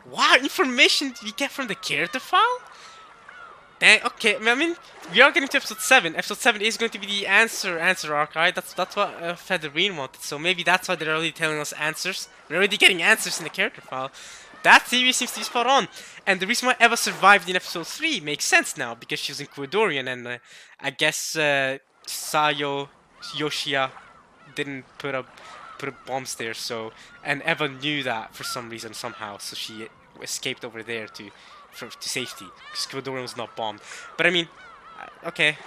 Wow! Information we get from the character file? Okay, I mean, we are getting to episode 7. Episode 7 is going to be the answer arc, right? That's what Federine wanted, so maybe that's why they're already telling us answers. We're already getting answers in the character file. That theory seems to be spot on. And the reason why Eva survived in episode 3 makes sense now, because she was in Kudorian, and I guess Sayo Yoshia didn't put bombs there, so, and Eva knew that for some reason somehow, so she escaped over there to safety, because Kudorian was not bombed. But I mean, okay.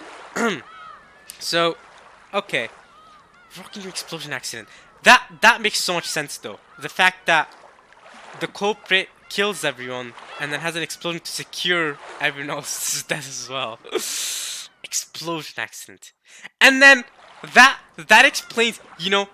So, okay. Rocking explosion accident. That makes so much sense though. The fact that the culprit kills everyone and then has an explosion to secure everyone else's death as well. Explosion accident. And then that explains,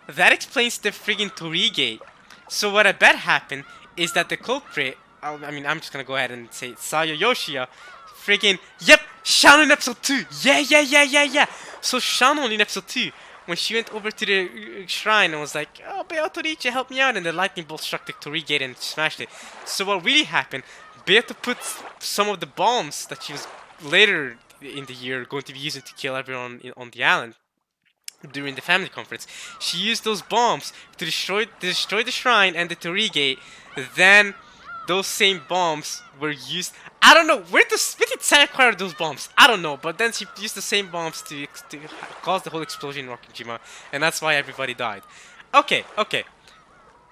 that explains the friggin' Torigate. So what I bet happened is that the culprit, I mean, I'm just gonna go ahead and say Sayo Yoshia, friggin', yep, Shannon in episode 2. Yeah. So Shannon in episode 2, when she went over to the shrine and was like, oh, Beato Riche, help me out, and the lightning bolt struck the Torigate and smashed it. So what really happened, Beato put some of the bombs that she was later in the year going to be using to kill everyone on the island during the family conference. She used those bombs to destroy the shrine and the Torigate. Then those same bombs were used. I don't know where did Sai acquire those bombs. I don't know, but then she used the same bombs to cause the whole explosion in Rokujima, and that's why everybody died. Okay.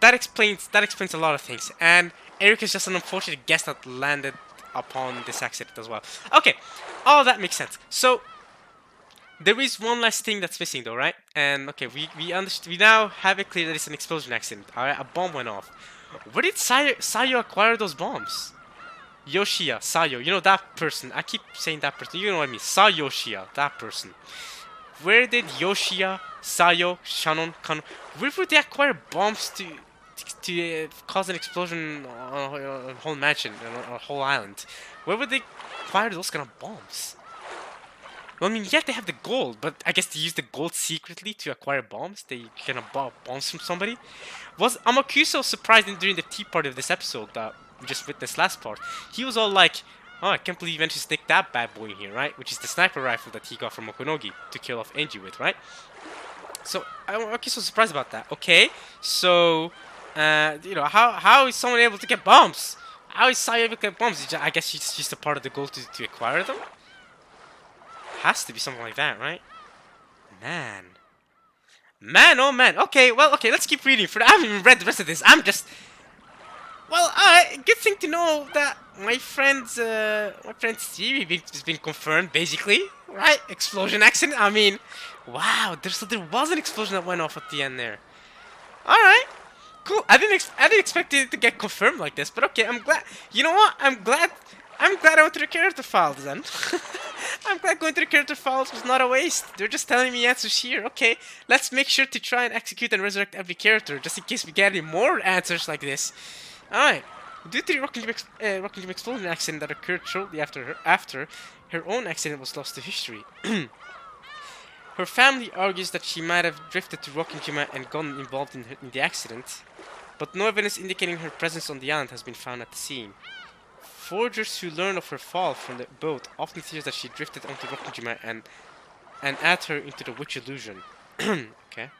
That explains a lot of things, and Eric is just an unfortunate guest that landed upon this accident as well. Okay, all that makes sense. So there is one last thing that's missing though, right? And okay, we now have it clear that it's an explosion accident. Alright, a bomb went off. Where did Sayo acquire those bombs? Yoshia, Sayo, that person. I keep saying that person. You know what I mean. Sayo Yoshia, that person. Where did Yoshia, Sayo, Shannon, Kano, where would they acquire bombs to cause an explosion on a whole mansion, on a whole island? Where would they acquire those kind of bombs? Well, I mean, yeah, they have the gold, but I guess they use the gold secretly to acquire bombs. They kind of bought bombs from somebody. Was Amakuso surprised during the tea party of this episode that we just witnessed last part? He was all like, oh, I can't believe you managed to stick that bad boy in here, right? Which is the sniper rifle that he got from Okunogi to kill off Enji with, right? So, Amakuso was surprised about that. Okay, so, how is someone able to get bombs? How is Sayo able to get bombs? I guess she's just a part of the goal to acquire them? Has to be something like that, right? Man, oh man. Okay, let's keep reading. I haven't even read the rest of this. I'm just... Well, good thing to know that my friend's theory has been confirmed, basically, right? Explosion accident. I mean, wow, there was an explosion that went off at the end there. Alright. Cool. I didn't expect it to get confirmed like this, but okay. I'm glad. You know what? I'm glad. I went to the character files then. I'm glad going to the character files was not a waste. They're just telling me answers here. Okay, let's make sure to try and execute and resurrect every character, just in case we get any more answers like this. Alright. Due to the Rocket Gym explosion accident that occurred shortly after her own accident was lost to history. Her family argues that she might have drifted to Rokkenjima and gotten involved in the accident, but no evidence indicating her presence on the island has been found at the scene. Foragers who learn of her fall from the boat often fear that she drifted onto Rokkenjima and add her into the witch illusion. Okay.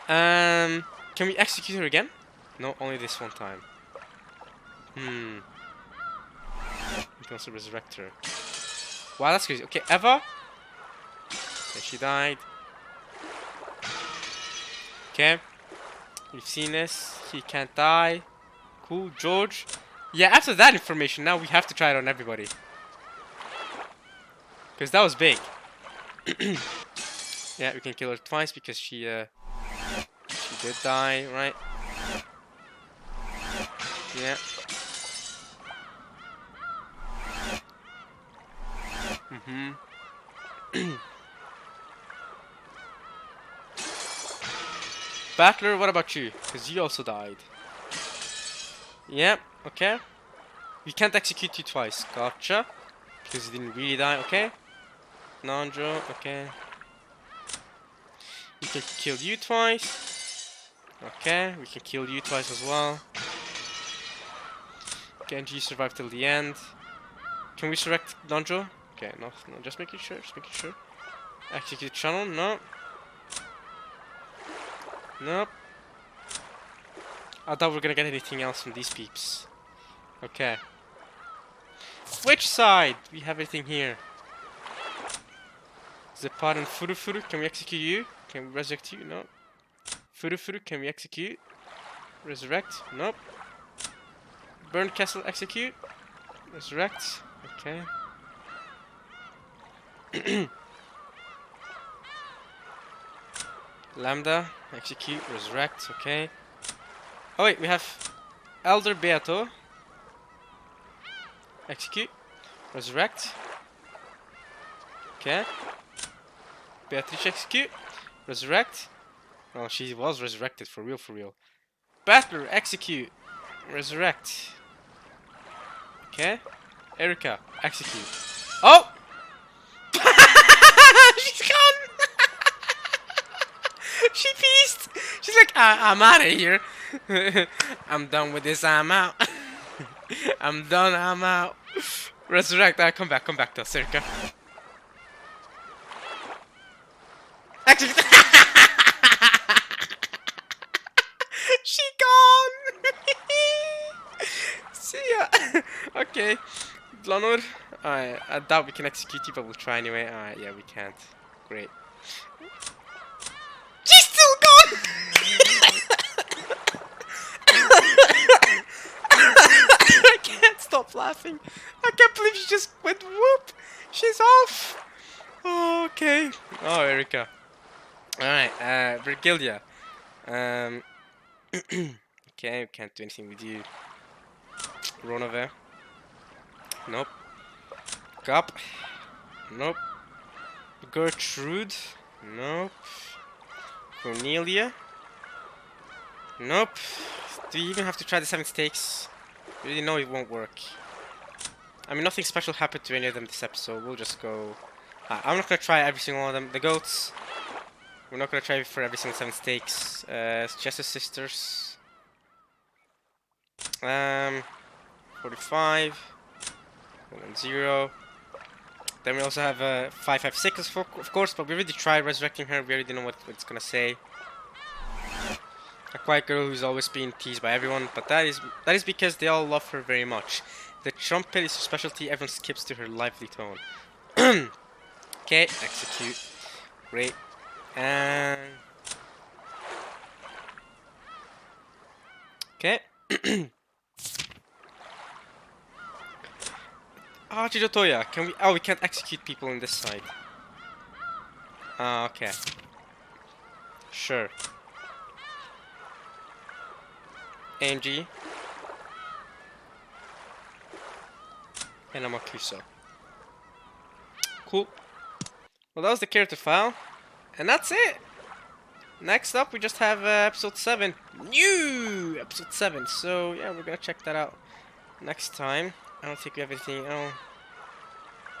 Can we execute her again? No, only this one time. We can also resurrect her. Wow, that's crazy. Okay, Eva. Okay, she died. Okay. We've seen this. He can't die. Cool. George. Yeah, after that information, now we have to try it on everybody. Because that was big. Yeah, we can kill her twice because she did die, right? Yeah. Battler, what about you? Because you also died. Yep, okay. We can't execute you twice. Gotcha. Because you didn't really die, okay. Nanjo, okay. We can kill you twice. Okay, we can kill you twice as well. Genji survived till the end. Can we select Nanjo? Okay, no, just making sure, Execute channel, no. Nope. I doubt we're gonna get anything else from these peeps. Okay. Which side? We have everything here. Zepar and Furufuru, can we execute you? Can we resurrect you? No. Furufuru, can we execute? Resurrect? Nope. Burn Castle, execute. Resurrect. Okay. Lambda, execute, resurrect, okay. Oh wait, we have Elder Beato. Execute, resurrect. Okay. Beatrice, execute, resurrect. Oh, she was resurrected, for real, for real. Battler, execute, resurrect. Okay. Erika, execute. Oh! She's gone! She pieced! She's like, I'm out of here. I'm done with this, I'm out. I'm done, I'm out. Resurrect, come back to us, Erika. Actually, she gone! See ya! Okay. Glonor, I doubt we can execute you, but we'll try anyway. Yeah, we can't. Great. She's still gone! I can't stop laughing. I can't believe she just went whoop! She's off! Oh, okay. Oh, Erika. Alright, Virgilia. Okay, we can't do anything with you. Ronove. Nope. Gop. Nope. Gertrude. Nope. Cornelia. Nope. Do you even have to try the 7 stakes? You really know it won't work. I mean, nothing special happened to any of them this episode. We'll just go... I'm not gonna try every single one of them. The goats. We're not gonna try for every single 7 stakes. Jess's sisters. 45. 110. Then we also have 556 of course, but we already tried resurrecting her. We already know what it's gonna say. A quiet girl who's always being teased by everyone, but that is because they all love her very much. The trumpet is her specialty. Everyone skips to her lively tone. Okay, execute. Great. And okay. Ah, Chijotoya, can we... Oh, we can't execute people on this side. Ah, okay. Sure. Angie, and Amakusa. Cool. Well, that was the character file, and that's it. Next up, we just have episode 7. New episode 7. So yeah, we're gonna check that out next time. I don't think we have anything. I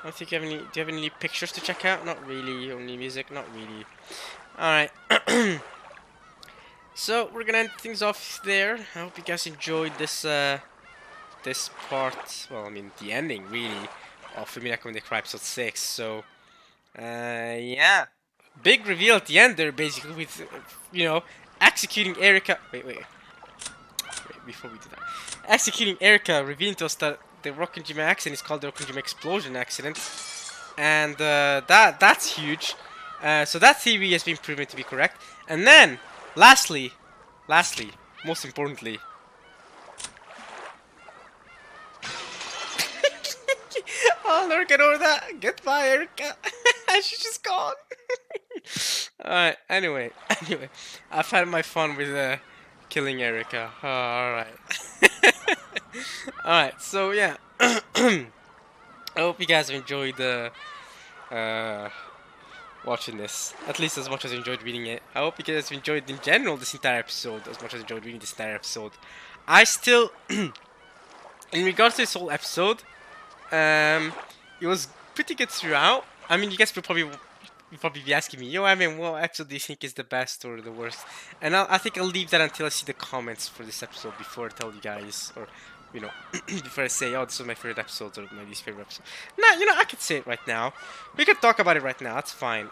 don't think you have any. Do you have any pictures to check out? Not really. Only music? Not really. Alright. So we're gonna end things off there. I hope you guys enjoyed this part. Well, I mean the ending really of Umineko when they cry episode 6. So yeah, big reveal at the end there, basically with executing Erika. Wait. Before we do that, executing Erika, revealing to us that the Rokkenjima accident is called the Rokkenjima explosion accident, and that's huge. So that theory has been proven to be correct. And then, lastly, most importantly, oh, never get over that. Goodbye, Erika. She's just gone. Alright, anyway, I've had my fun with killing Erika. Alright. Alright, so yeah. I hope you guys have enjoyed watching this. At least as much as I enjoyed reading it. I hope you guys have enjoyed in general this entire episode as much as I enjoyed reading this entire episode. I still, in regards to this whole episode, it was pretty good throughout. I mean, you guys will probably be asking me, yo, I mean, what episode do you think is the best or the worst? And I think I'll leave that until I see the comments for this episode before I tell you guys, or, before I say, oh, this was my favorite episode or my least favorite episode. Nah, I could say it right now. We could talk about it right now, that's fine.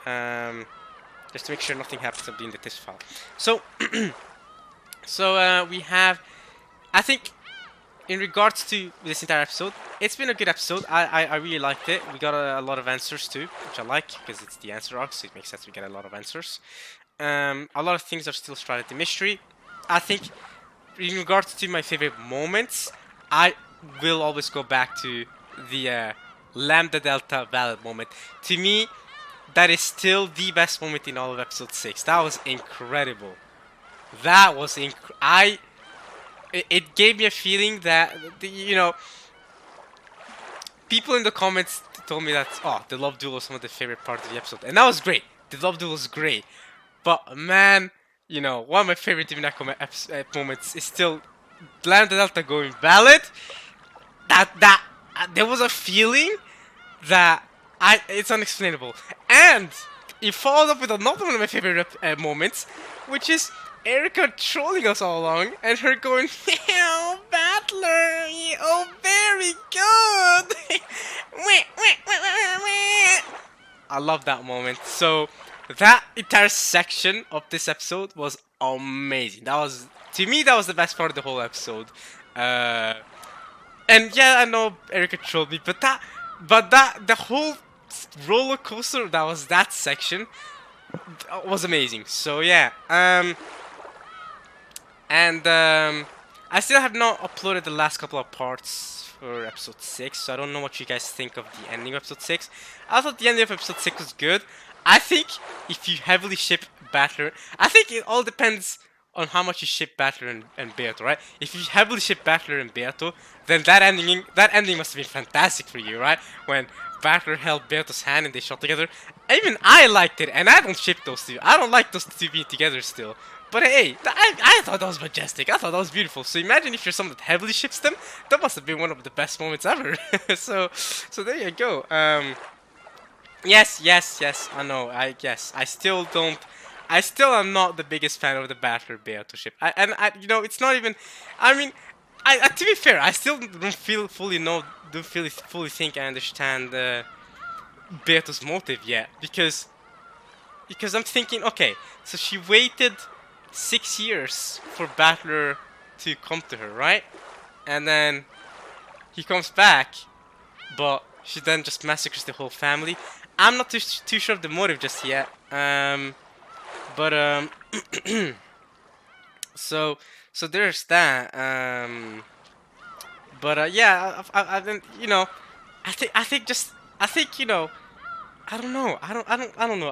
Just to make sure nothing happens up in the test file. So, we have, I think, in regards to this entire episode, it's been a good episode. I really liked it. We got a lot of answers too, which I like, because it's the answer arc, so it makes sense we get a lot of answers. A lot of things are still shrouded in mystery. I think, in regards to my favorite moments, I will always go back to the Lambda Delta Valid moment. To me, that is still the best moment in all of episode 6. That was incredible. That was it gave me a feeling that, people in the comments told me that, oh, the love duel was some of the favorite parts of the episode. And that was great. The love duel was great. But, man, one of my favorite Umineko moments is still Lambda Delta going valid. There was a feeling that, it's unexplainable. And it followed up with another one of my favorite moments, which is Erika trolling us all along, and her going, "Oh, Battler, oh, very good." I love that moment. So that entire section of this episode was amazing. To me, that was the best part of the whole episode. And yeah, I know Erika trolled me, but the whole roller coaster that was that section was amazing. So yeah, and I still have not uploaded the last couple of parts for episode 6, so I don't know what you guys think of the ending of episode 6. I thought the ending of episode 6 was good. I think if you heavily ship Battler, I think it all depends on how much you ship Battler and Beato, right? If you heavily ship Battler and Beato, then that ending must have been fantastic for you, right? When Battler held Beato's hand and they shot together. Even I liked it, and I don't ship those two. I don't like those two being together still. But hey, I thought that was majestic. I thought that was beautiful. So imagine if you're someone that heavily ships them. That must have been one of the best moments ever. so there you go. Yes. I know. I still am not the biggest fan of the Battler Beato ship. It's not even. I mean, to be fair, I still don't fully think I understand Beato's motive yet, because I'm thinking, okay, so she waited 6 years for Battler to come to her, right? And then he comes back, but she then just massacres the whole family. I'm not too sure of the motive just yet. So there's that. Yeah, I don't, I don't know. I don't know.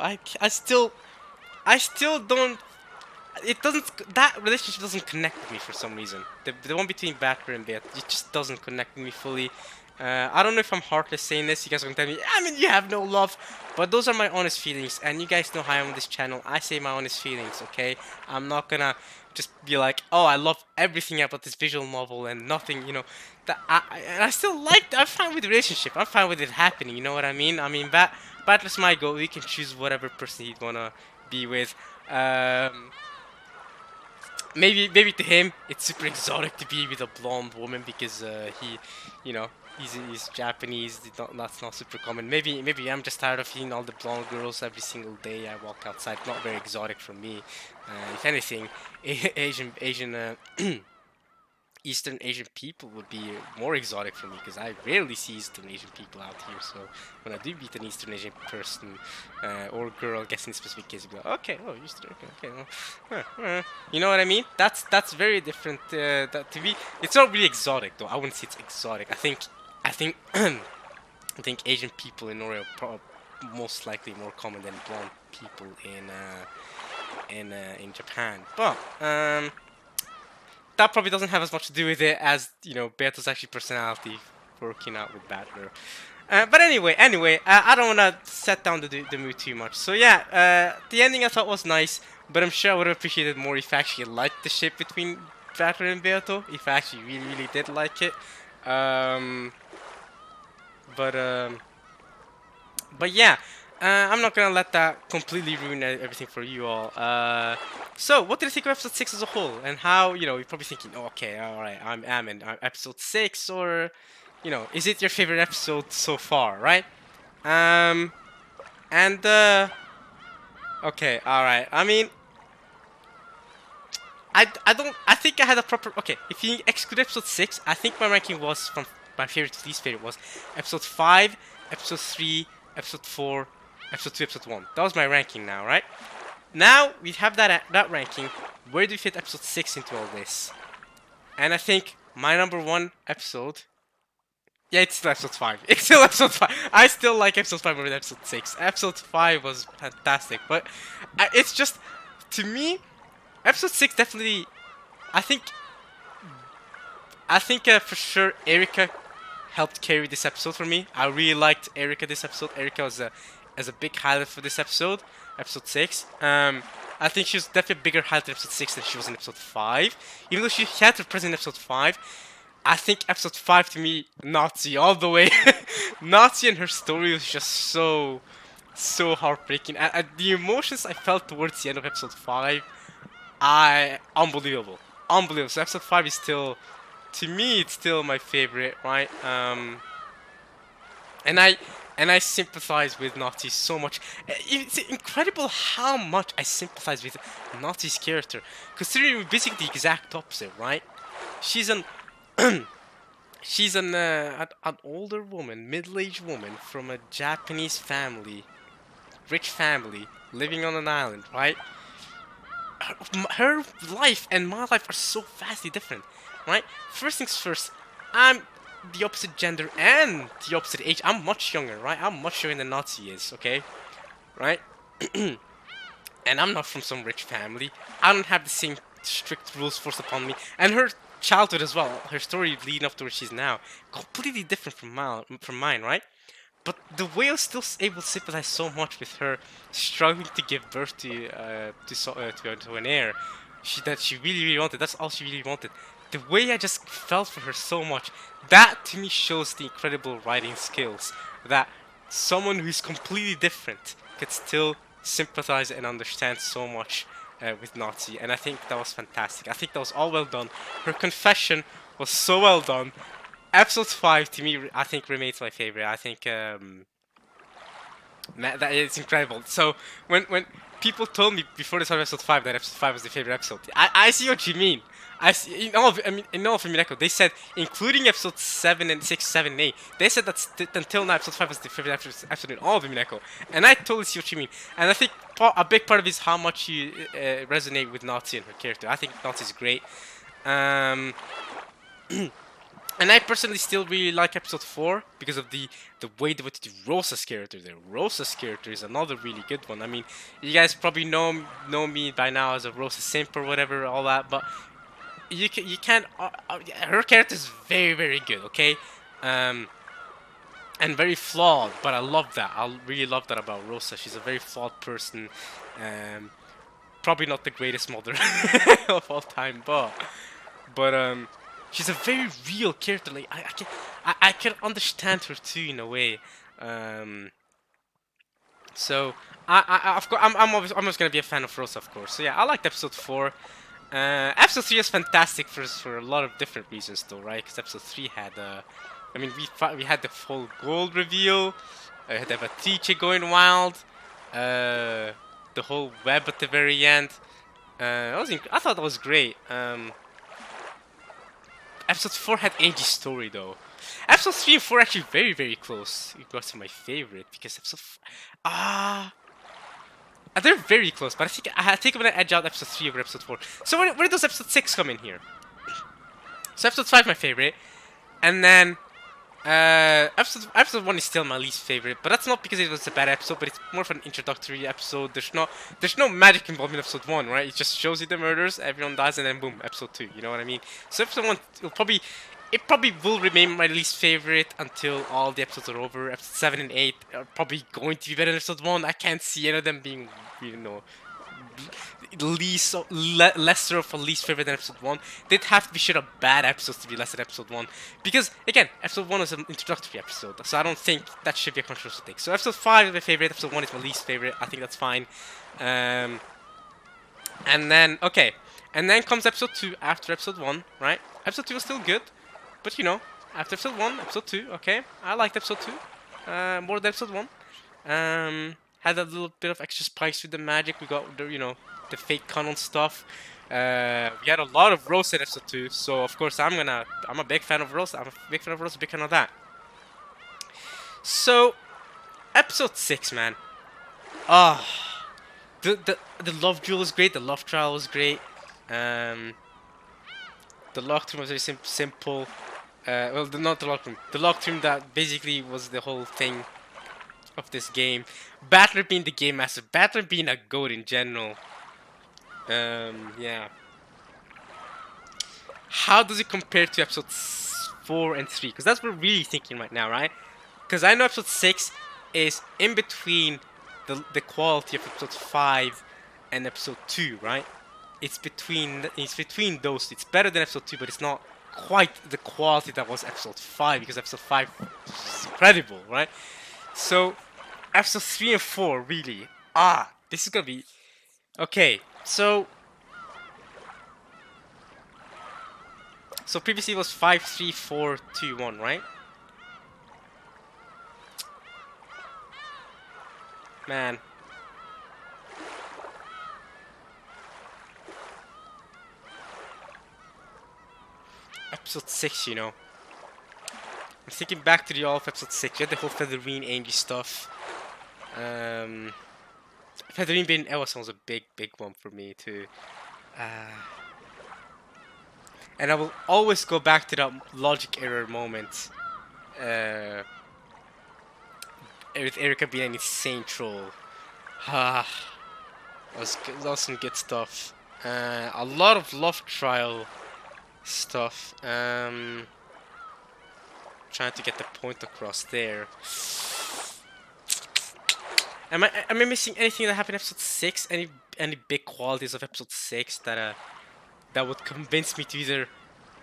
I still don't. it doesn't, that relationship doesn't connect with me for some reason. The one between Batgirl and Beth, it just doesn't connect with me fully. I don't know if I'm heartless saying this. You guys are gonna tell me, I mean, you have no love, but those are my honest feelings, and you guys know how I am on this channel. I say my honest feelings, okay? I'm not gonna just be like, oh, I love everything about this visual novel and nothing, you know. That I still like. I'm fine with the relationship. I'm fine with it happening. You know what I mean? I mean, Batman's my goal. We can choose whatever person he'd wanna be with. Um, maybe to him it's super exotic to be with a blonde woman because he, you know, he's Japanese. That's not super common. Maybe I'm just tired of seeing all the blonde girls every single day I walk outside. Not very exotic for me. If anything, Asian Eastern Asian people would be more exotic for me because I rarely see Eastern Asian people out here. So when I do meet an Eastern Asian person or girl, I guess in specific case, I'd be like, okay, oh, Eastern, okay, well, you know what I mean? That's very different. That to me, it's not really exotic though. I wouldn't say it's exotic. I think I think Asian people in Norway are most likely more common than blonde people in Japan. But that probably doesn't have as much to do with it as, you know, Berto's actually personality working out with Batgirl. But anyway, I don't want to set down the mood too much. So yeah, the ending I thought was nice, but I'm sure I would have appreciated more if I actually liked the ship between Batgirl and Berto, if I actually really did like it. But yeah, I'm not gonna let that completely ruin everything for you all. So what did you think of episode 6 as a whole, and how, you know, you're probably thinking, oh, okay, all right, I'm in episode 6, or, you know, is it your favorite episode so far, right? And okay, all right. I mean, I think I had a proper. Okay, if you exclude episode 6, I think my ranking was from my favorite to least favorite was episode 5, episode 3, episode 4, episode 2, episode 1. That was my ranking now, right? Now we have that ranking. Where do you fit episode 6 into all this? And I think my number 1 episode. Yeah, it's still episode 5. It's still episode 5. I still like episode 5 more than episode 6. Episode 5 was fantastic, but it's just, to me, episode 6 definitely. I think for sure Erika helped carry this episode for me. I really liked Erika this episode. Erika was as a big highlight for this episode 6. I think she was definitely a bigger highlight in episode 6 than she was in episode 5. Even though she had her presence in episode 5, I think episode 5 to me, Nazi all the way. Nazi and her story was just so heartbreaking. And the emotions I felt towards the end of episode 5, unbelievable. So episode 5 is still, to me, it's still my favorite, right? And I sympathize with Nazi so much. It's incredible how much I sympathize with Nazi's character, considering we're basically the exact opposite, right? She's an an older woman, middle-aged woman from a Japanese family, rich family, living on an island, right? Her life and my life are so vastly different, right? First things first, I'm the opposite gender and the opposite age. I'm much younger, right? I'm much younger than Nazi is, okay? Right? And I'm not from some rich family. I don't have the same strict rules forced upon me. And her childhood as well, her story leading up to where she's now, completely different from mine, right? But the way I was still able to sympathize so much with her struggling to give birth to an heir, that she really wanted. That's all she really wanted. The way I just felt for her so much, that to me shows the incredible writing skills that someone who's completely different could still sympathize and understand so much with Nazi, and I think that was fantastic. I think that was all well done. Her confession was so well done. Episode 5 to me, I think, remains my favorite. I think that is incredible. So when people told me before this episode 5 that episode 5 was the favorite episode, I see what you mean. I see, in all of Umineko, they said, including episode 7 and 6, 7 and 8, they said that until now episode 5 was the favorite episode in all of Umineko. And I totally see what you mean. And I think a big part of it is how much you resonate with Nazi and her character. I think Nazi's great. And I personally still really like episode 4 because of the way they went to Rosa's character there. Rosa's character is another really good one. I mean, you guys probably know me by now as a Rosa simp or whatever, all that, but you can't. Her character is very very good. Okay, and very flawed, but I love that. I really love that about Rosa. She's a very flawed person. Probably not the greatest mother of all time, but she's a very real character. Like I can understand her too in a way. Um, so of course I'm always gonna be a fan of Rosa, of course. So yeah, I liked episode 4. Episode 3 is fantastic for a lot of different reasons, though, right? Because episode 3 had, I mean, we had the full gold reveal, had the teacher going wild, the whole web at the very end. I thought that was great. Episode 4 had Angie's story, though. Episode 3 and 4 are actually very, very close. It got to my favorite because they're very close, but I think I'm gonna edge out episode 3 over episode 4. So where does episode 6 come in here? So episode 5 my favorite, and then episode 1 is still my least favorite, but that's not because it was a bad episode, but it's more of an introductory episode. There's no magic involved in episode 1, right? It just shows you the murders, everyone dies, and then boom, episode 2. You know what I mean? So episode 1 probably will remain my least favorite until all the episodes are over. Episode 7 and 8 are probably going to be better than episode 1. I can't see any of them being, lesser of a least favorite than episode 1. They'd have to be shit up bad episodes to be less than episode 1. Because, again, episode 1 is an introductory episode, so I don't think that should be a controversial thing. So episode 5 is my favorite, episode 1 is my least favorite. I think that's fine. And then comes episode 2 after episode 1, right? Episode 2 was still good. But after episode 1, episode 2, okay, I liked episode 2 more than episode 1. Had a little bit of extra spice with the magic. We got the fake canon stuff. We had a lot of Rose in episode 2, so of course I'm a big fan of Rose. I'm a big fan of Rose, a big fan of that. So episode 6, man. The love duel was great. The love trial was great. The locked room was very simple. Not the locked room. The locked room that basically was the whole thing of this game. Battler being the game master. Battler being a goat in general. Yeah. How does it compare to episodes 4 and 3? Because that's what we're really thinking right now, right? Because I know episode 6 is in between the quality of episode 5 and episode 2, right? It's between those. It's better than episode 2, but it's not quite the quality that was episode 5, because episode 5 is incredible, right? So episode 3 and 4 really this is gonna be okay. So previously it was 5, 3, 4, 2, 1, right? Man, episode 6, I'm thinking back to the all of episode 6. You had the whole Featherine Angie stuff. Featherine being Ellison was a big one for me too. And I will always go back to that logic error moment. With Erica being an insane troll. That was some good stuff. A lot of love trial stuff. Trying to get the point across there. Am I missing anything that happened in episode 6? Any big qualities of episode 6 that would convince me to either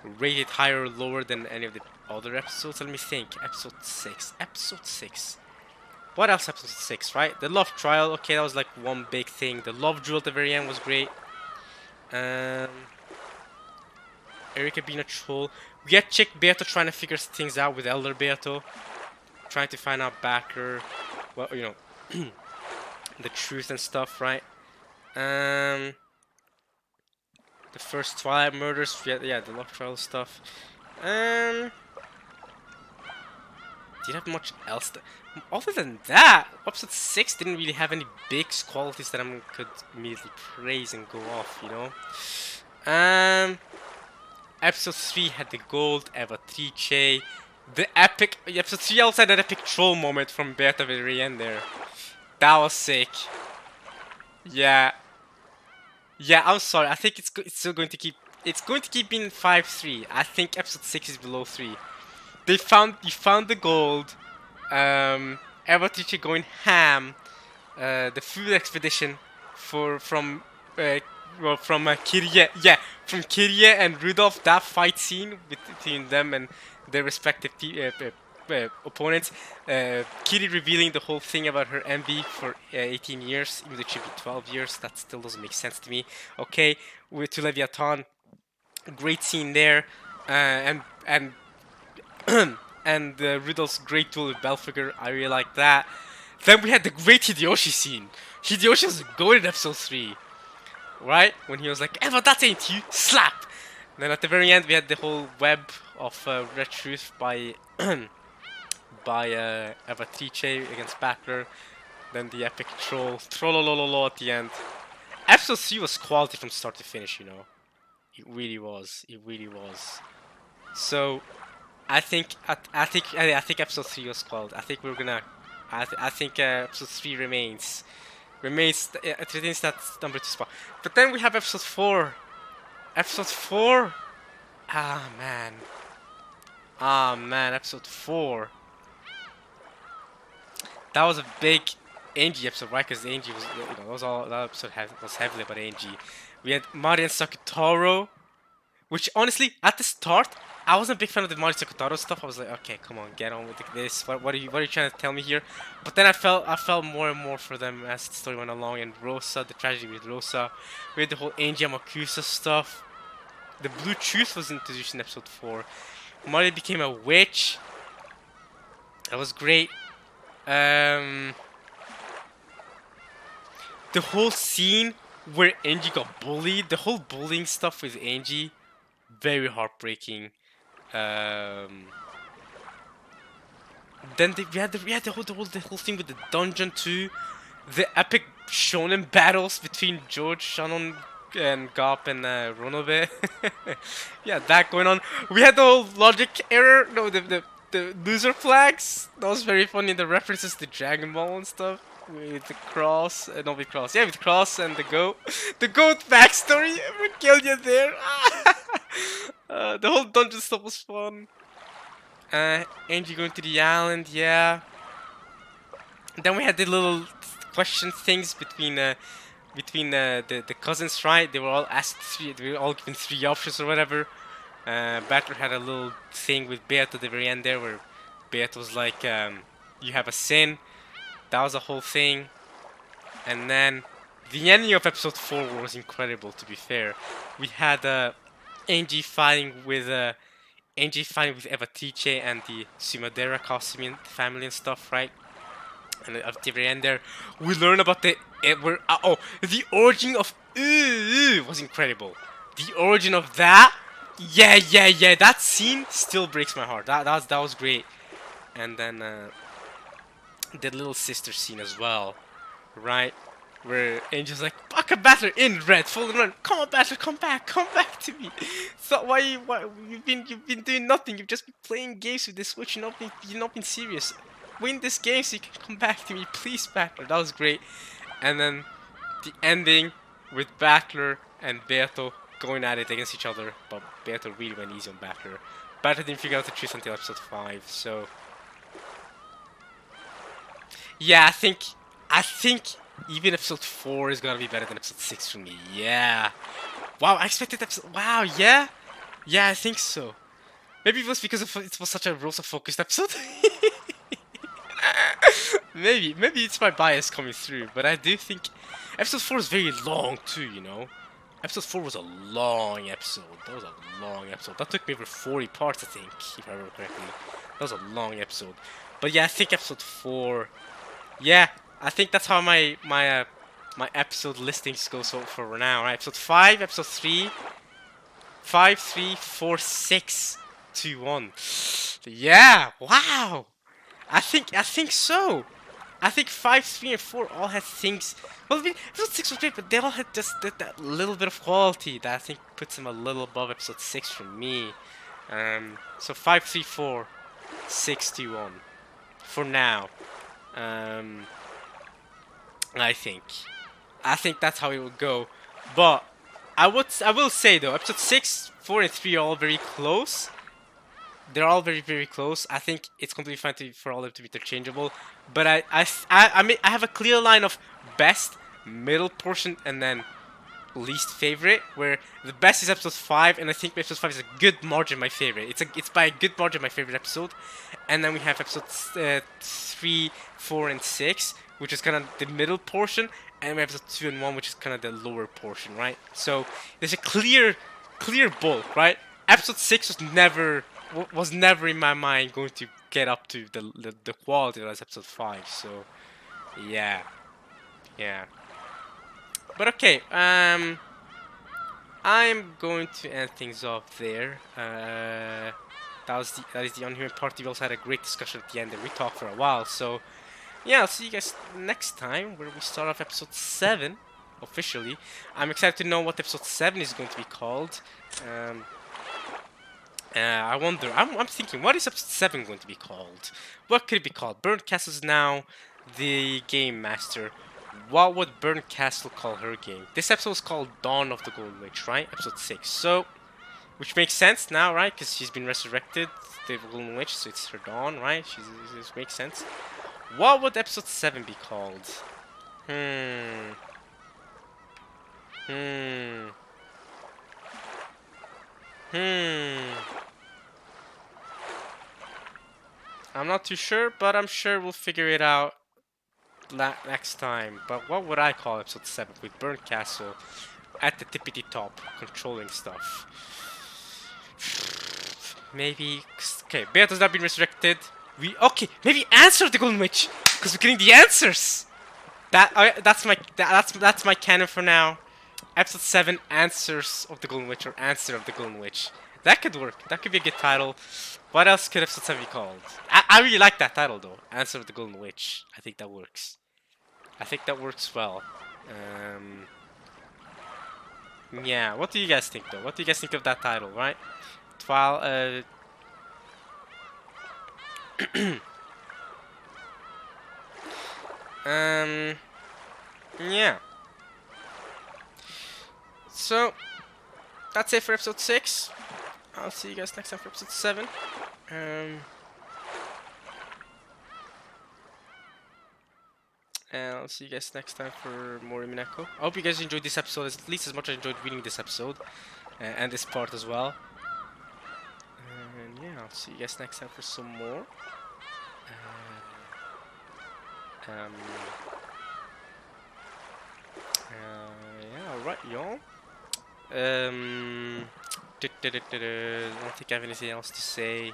rate it higher or lower than any of the other episodes? Let me think. Episode 6. What else? Episode 6, right? The love trial. Okay, that was like one big thing. The love duel at the very end was great. Erika being a troll. We had Chick Beato trying to figure things out with Elder Beato. Trying to find out backer. Well, the truth and stuff, right? The first Twilight murders. Yeah, the love trial stuff. Did you have much else? Other than that, episode 6 didn't really have any big qualities that I could immediately praise and go off, Episode 3 had the gold Evatrice. The epic episode 3 also had an epic troll moment from Berta at the very end there. That was sick. Yeah. Yeah, I'm sorry. I think it's still going to keep. It's going to keep being 5-3. I think episode 6 is below 3. You found the gold. Evatrice going ham. The food expedition from uh, Kirie, from Kirie and Rudolph. That fight scene between them and their respective opponents. Kiri revealing the whole thing about her envy for 18 years, even though it should be 12 years. That still doesn't make sense to me. Okay, we're to Leviathan. Great scene there, and and Rudolph's great duel with Belfagor. I really like that. Then we had the great Hideyoshi scene. Hideyoshi was good in episode 3. Right? When he was like, Eva, that ain't you! Slap! And then at the very end we had the whole web of Red Truth by Evatrice against Battler. Then the epic trollolololo at the end. Episode 3 was quality from start to finish, you know. It really was. It really was. So I think episode 3 was quality. I think we're gonna I think episode 3 remains it retains that number 2 spot. But then we have episode 4. Episode 4. Ah man, episode 4. That was a big Angie episode, right? Because Angie was, that episode was heavily about Angie. We had Mari and Sakutaro, which honestly, at the start, I wasn't a big fan of the Mari Sakutaro stuff. I was like, okay, come on, get on with this. What are you trying to tell me here? But then I felt more and more for them as the story went along. And Rosa, the tragedy with Rosa. We had the whole Angie Amakusa stuff. The Blue Truth was introduced in episode 4. Mari became a witch. That was great. The whole scene where Angie got bullied, the whole bullying stuff with Angie, very heartbreaking. Then we had the whole thing with the dungeon too, the epic shonen battles between George, Shannon, and Gop and Ronobe. Yeah, that going on. We had the whole logic error. No, the loser flags. That was very funny. The references to Dragon Ball and stuff. With the cross, not with cross, yeah, with cross and the goat. The goat backstory, we killed you there. The whole dungeon stuff was fun. Angie going to the island, yeah. Then we had the little question things between the cousins, right? They were all asked they were all given 3 options or whatever. Battler had a little thing with Beat at the very end there, where Beat was like, "You have a sin." That was a whole thing. And then the ending of episode 4 was incredible, to be fair. We had Angie fighting with Evatrice and the Sumadera costume family and stuff, right? And at the very end there, we learn about the origin of was incredible. The origin of that, yeah. That scene still breaks my heart. That was great. And then the little sister scene as well, right? Where Angel's like, Baka Battler in red, full run. Come on, Battler, come back to me. So why you've been doing nothing? You've just been playing games with this Switch. You've not been serious. Win this game so you can come back to me, please, Battler. That was great. And then the ending with Battler and Beto going at it against each other, but Beto really went easy on Battler. Battler didn't figure out the truth until episode 5, so. Yeah, I think even episode 4 is gonna be better than episode 6 for me. Yeah. Wow, I expected episode. Wow, yeah. Yeah, I think so. Maybe it was because it was such a Rosa-focused episode. maybe it's my bias coming through, but I do think episode 4 is very long too. You know, episode 4 was a long episode. That was a long episode. That took me over 40 parts, I think, if I remember correctly. That was a long episode. But yeah, I think episode 4. Yeah, I think that's how my episode listings go so for now. Right, episode 5, episode 3, 5, 3, 4, 6, 2, 1. Yeah, wow. I think so. I think 5, 3, and 4 all had things. Well, I mean, episode 6 was great, but they all had just that little bit of quality that I think puts them a little above episode 6 for me. So 5, 3, 4, 6, 2, 1 for now. I think. I think that's how it will go. But I will say though, episode 6, 4, and 3 are all very close. They're all very, very close. I think it's completely fine for all of them to be interchangeable. But I have a clear line of best, middle portion, and then least favorite. Where the best is episode 5, and I think episode 5 is a good margin my favorite. It's by a good margin my favorite episode. And then we have episodes 3, 4, and 6, which is kind of the middle portion, and we have episode 2 and 1, which is kind of the lower portion, right? So there's a clear bulk, right? Episode 6 was never in my mind going to get up to the quality as episode 5. So yeah. But okay, I'm going to end things off there. That is the Unhuman Party. We also had a great discussion at the end, and we talked for a while. So yeah, I'll see you guys next time, where we start off episode 7 officially. I'm excited to know what episode 7 is going to be called. I wonder. I'm thinking, what is episode 7 going to be called? What could it be called? Burnt Castle's now the game master. What would Burnt Castle call her game? This episode is called Dawn of the Golden Witch, right? Episode 6. So, which makes sense now, right? Because she's been resurrected, the Golden Witch, so it's her Dawn, right? It makes sense. What would episode 7 be called? I'm not too sure, but I'm sure we'll figure it out next time. But what would I call episode 7 with Burnt Castle at the tippity top controlling stuff? Maybe. Okay, Beata's not been resurrected. Maybe Answer of the Golden Witch, because we're getting the answers. That's my canon for now. Episode 7, Answers of the Golden Witch, or Answer of the Golden Witch. That could work. That could be a good title. What else could episode 7 be called? I really like that title though. Answer of the Golden Witch. I think that works. I think that works well. Yeah, what do you guys think though? What do you guys think of that title, right? Yeah. So, that's it for episode 6. I'll see you guys next time for episode 7. And I'll see you guys next time for more Umineko. I hope you guys enjoyed this episode at least as much as I enjoyed reading this episode. And this part as well. And yeah, I'll see you guys next time for some more. Yeah, alright, y'all. Don't think I have anything else to say.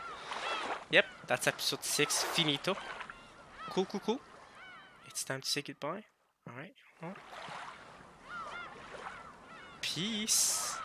Yep, that's episode 6, finito. Cool. It's time to say goodbye. Alright, well. Peace.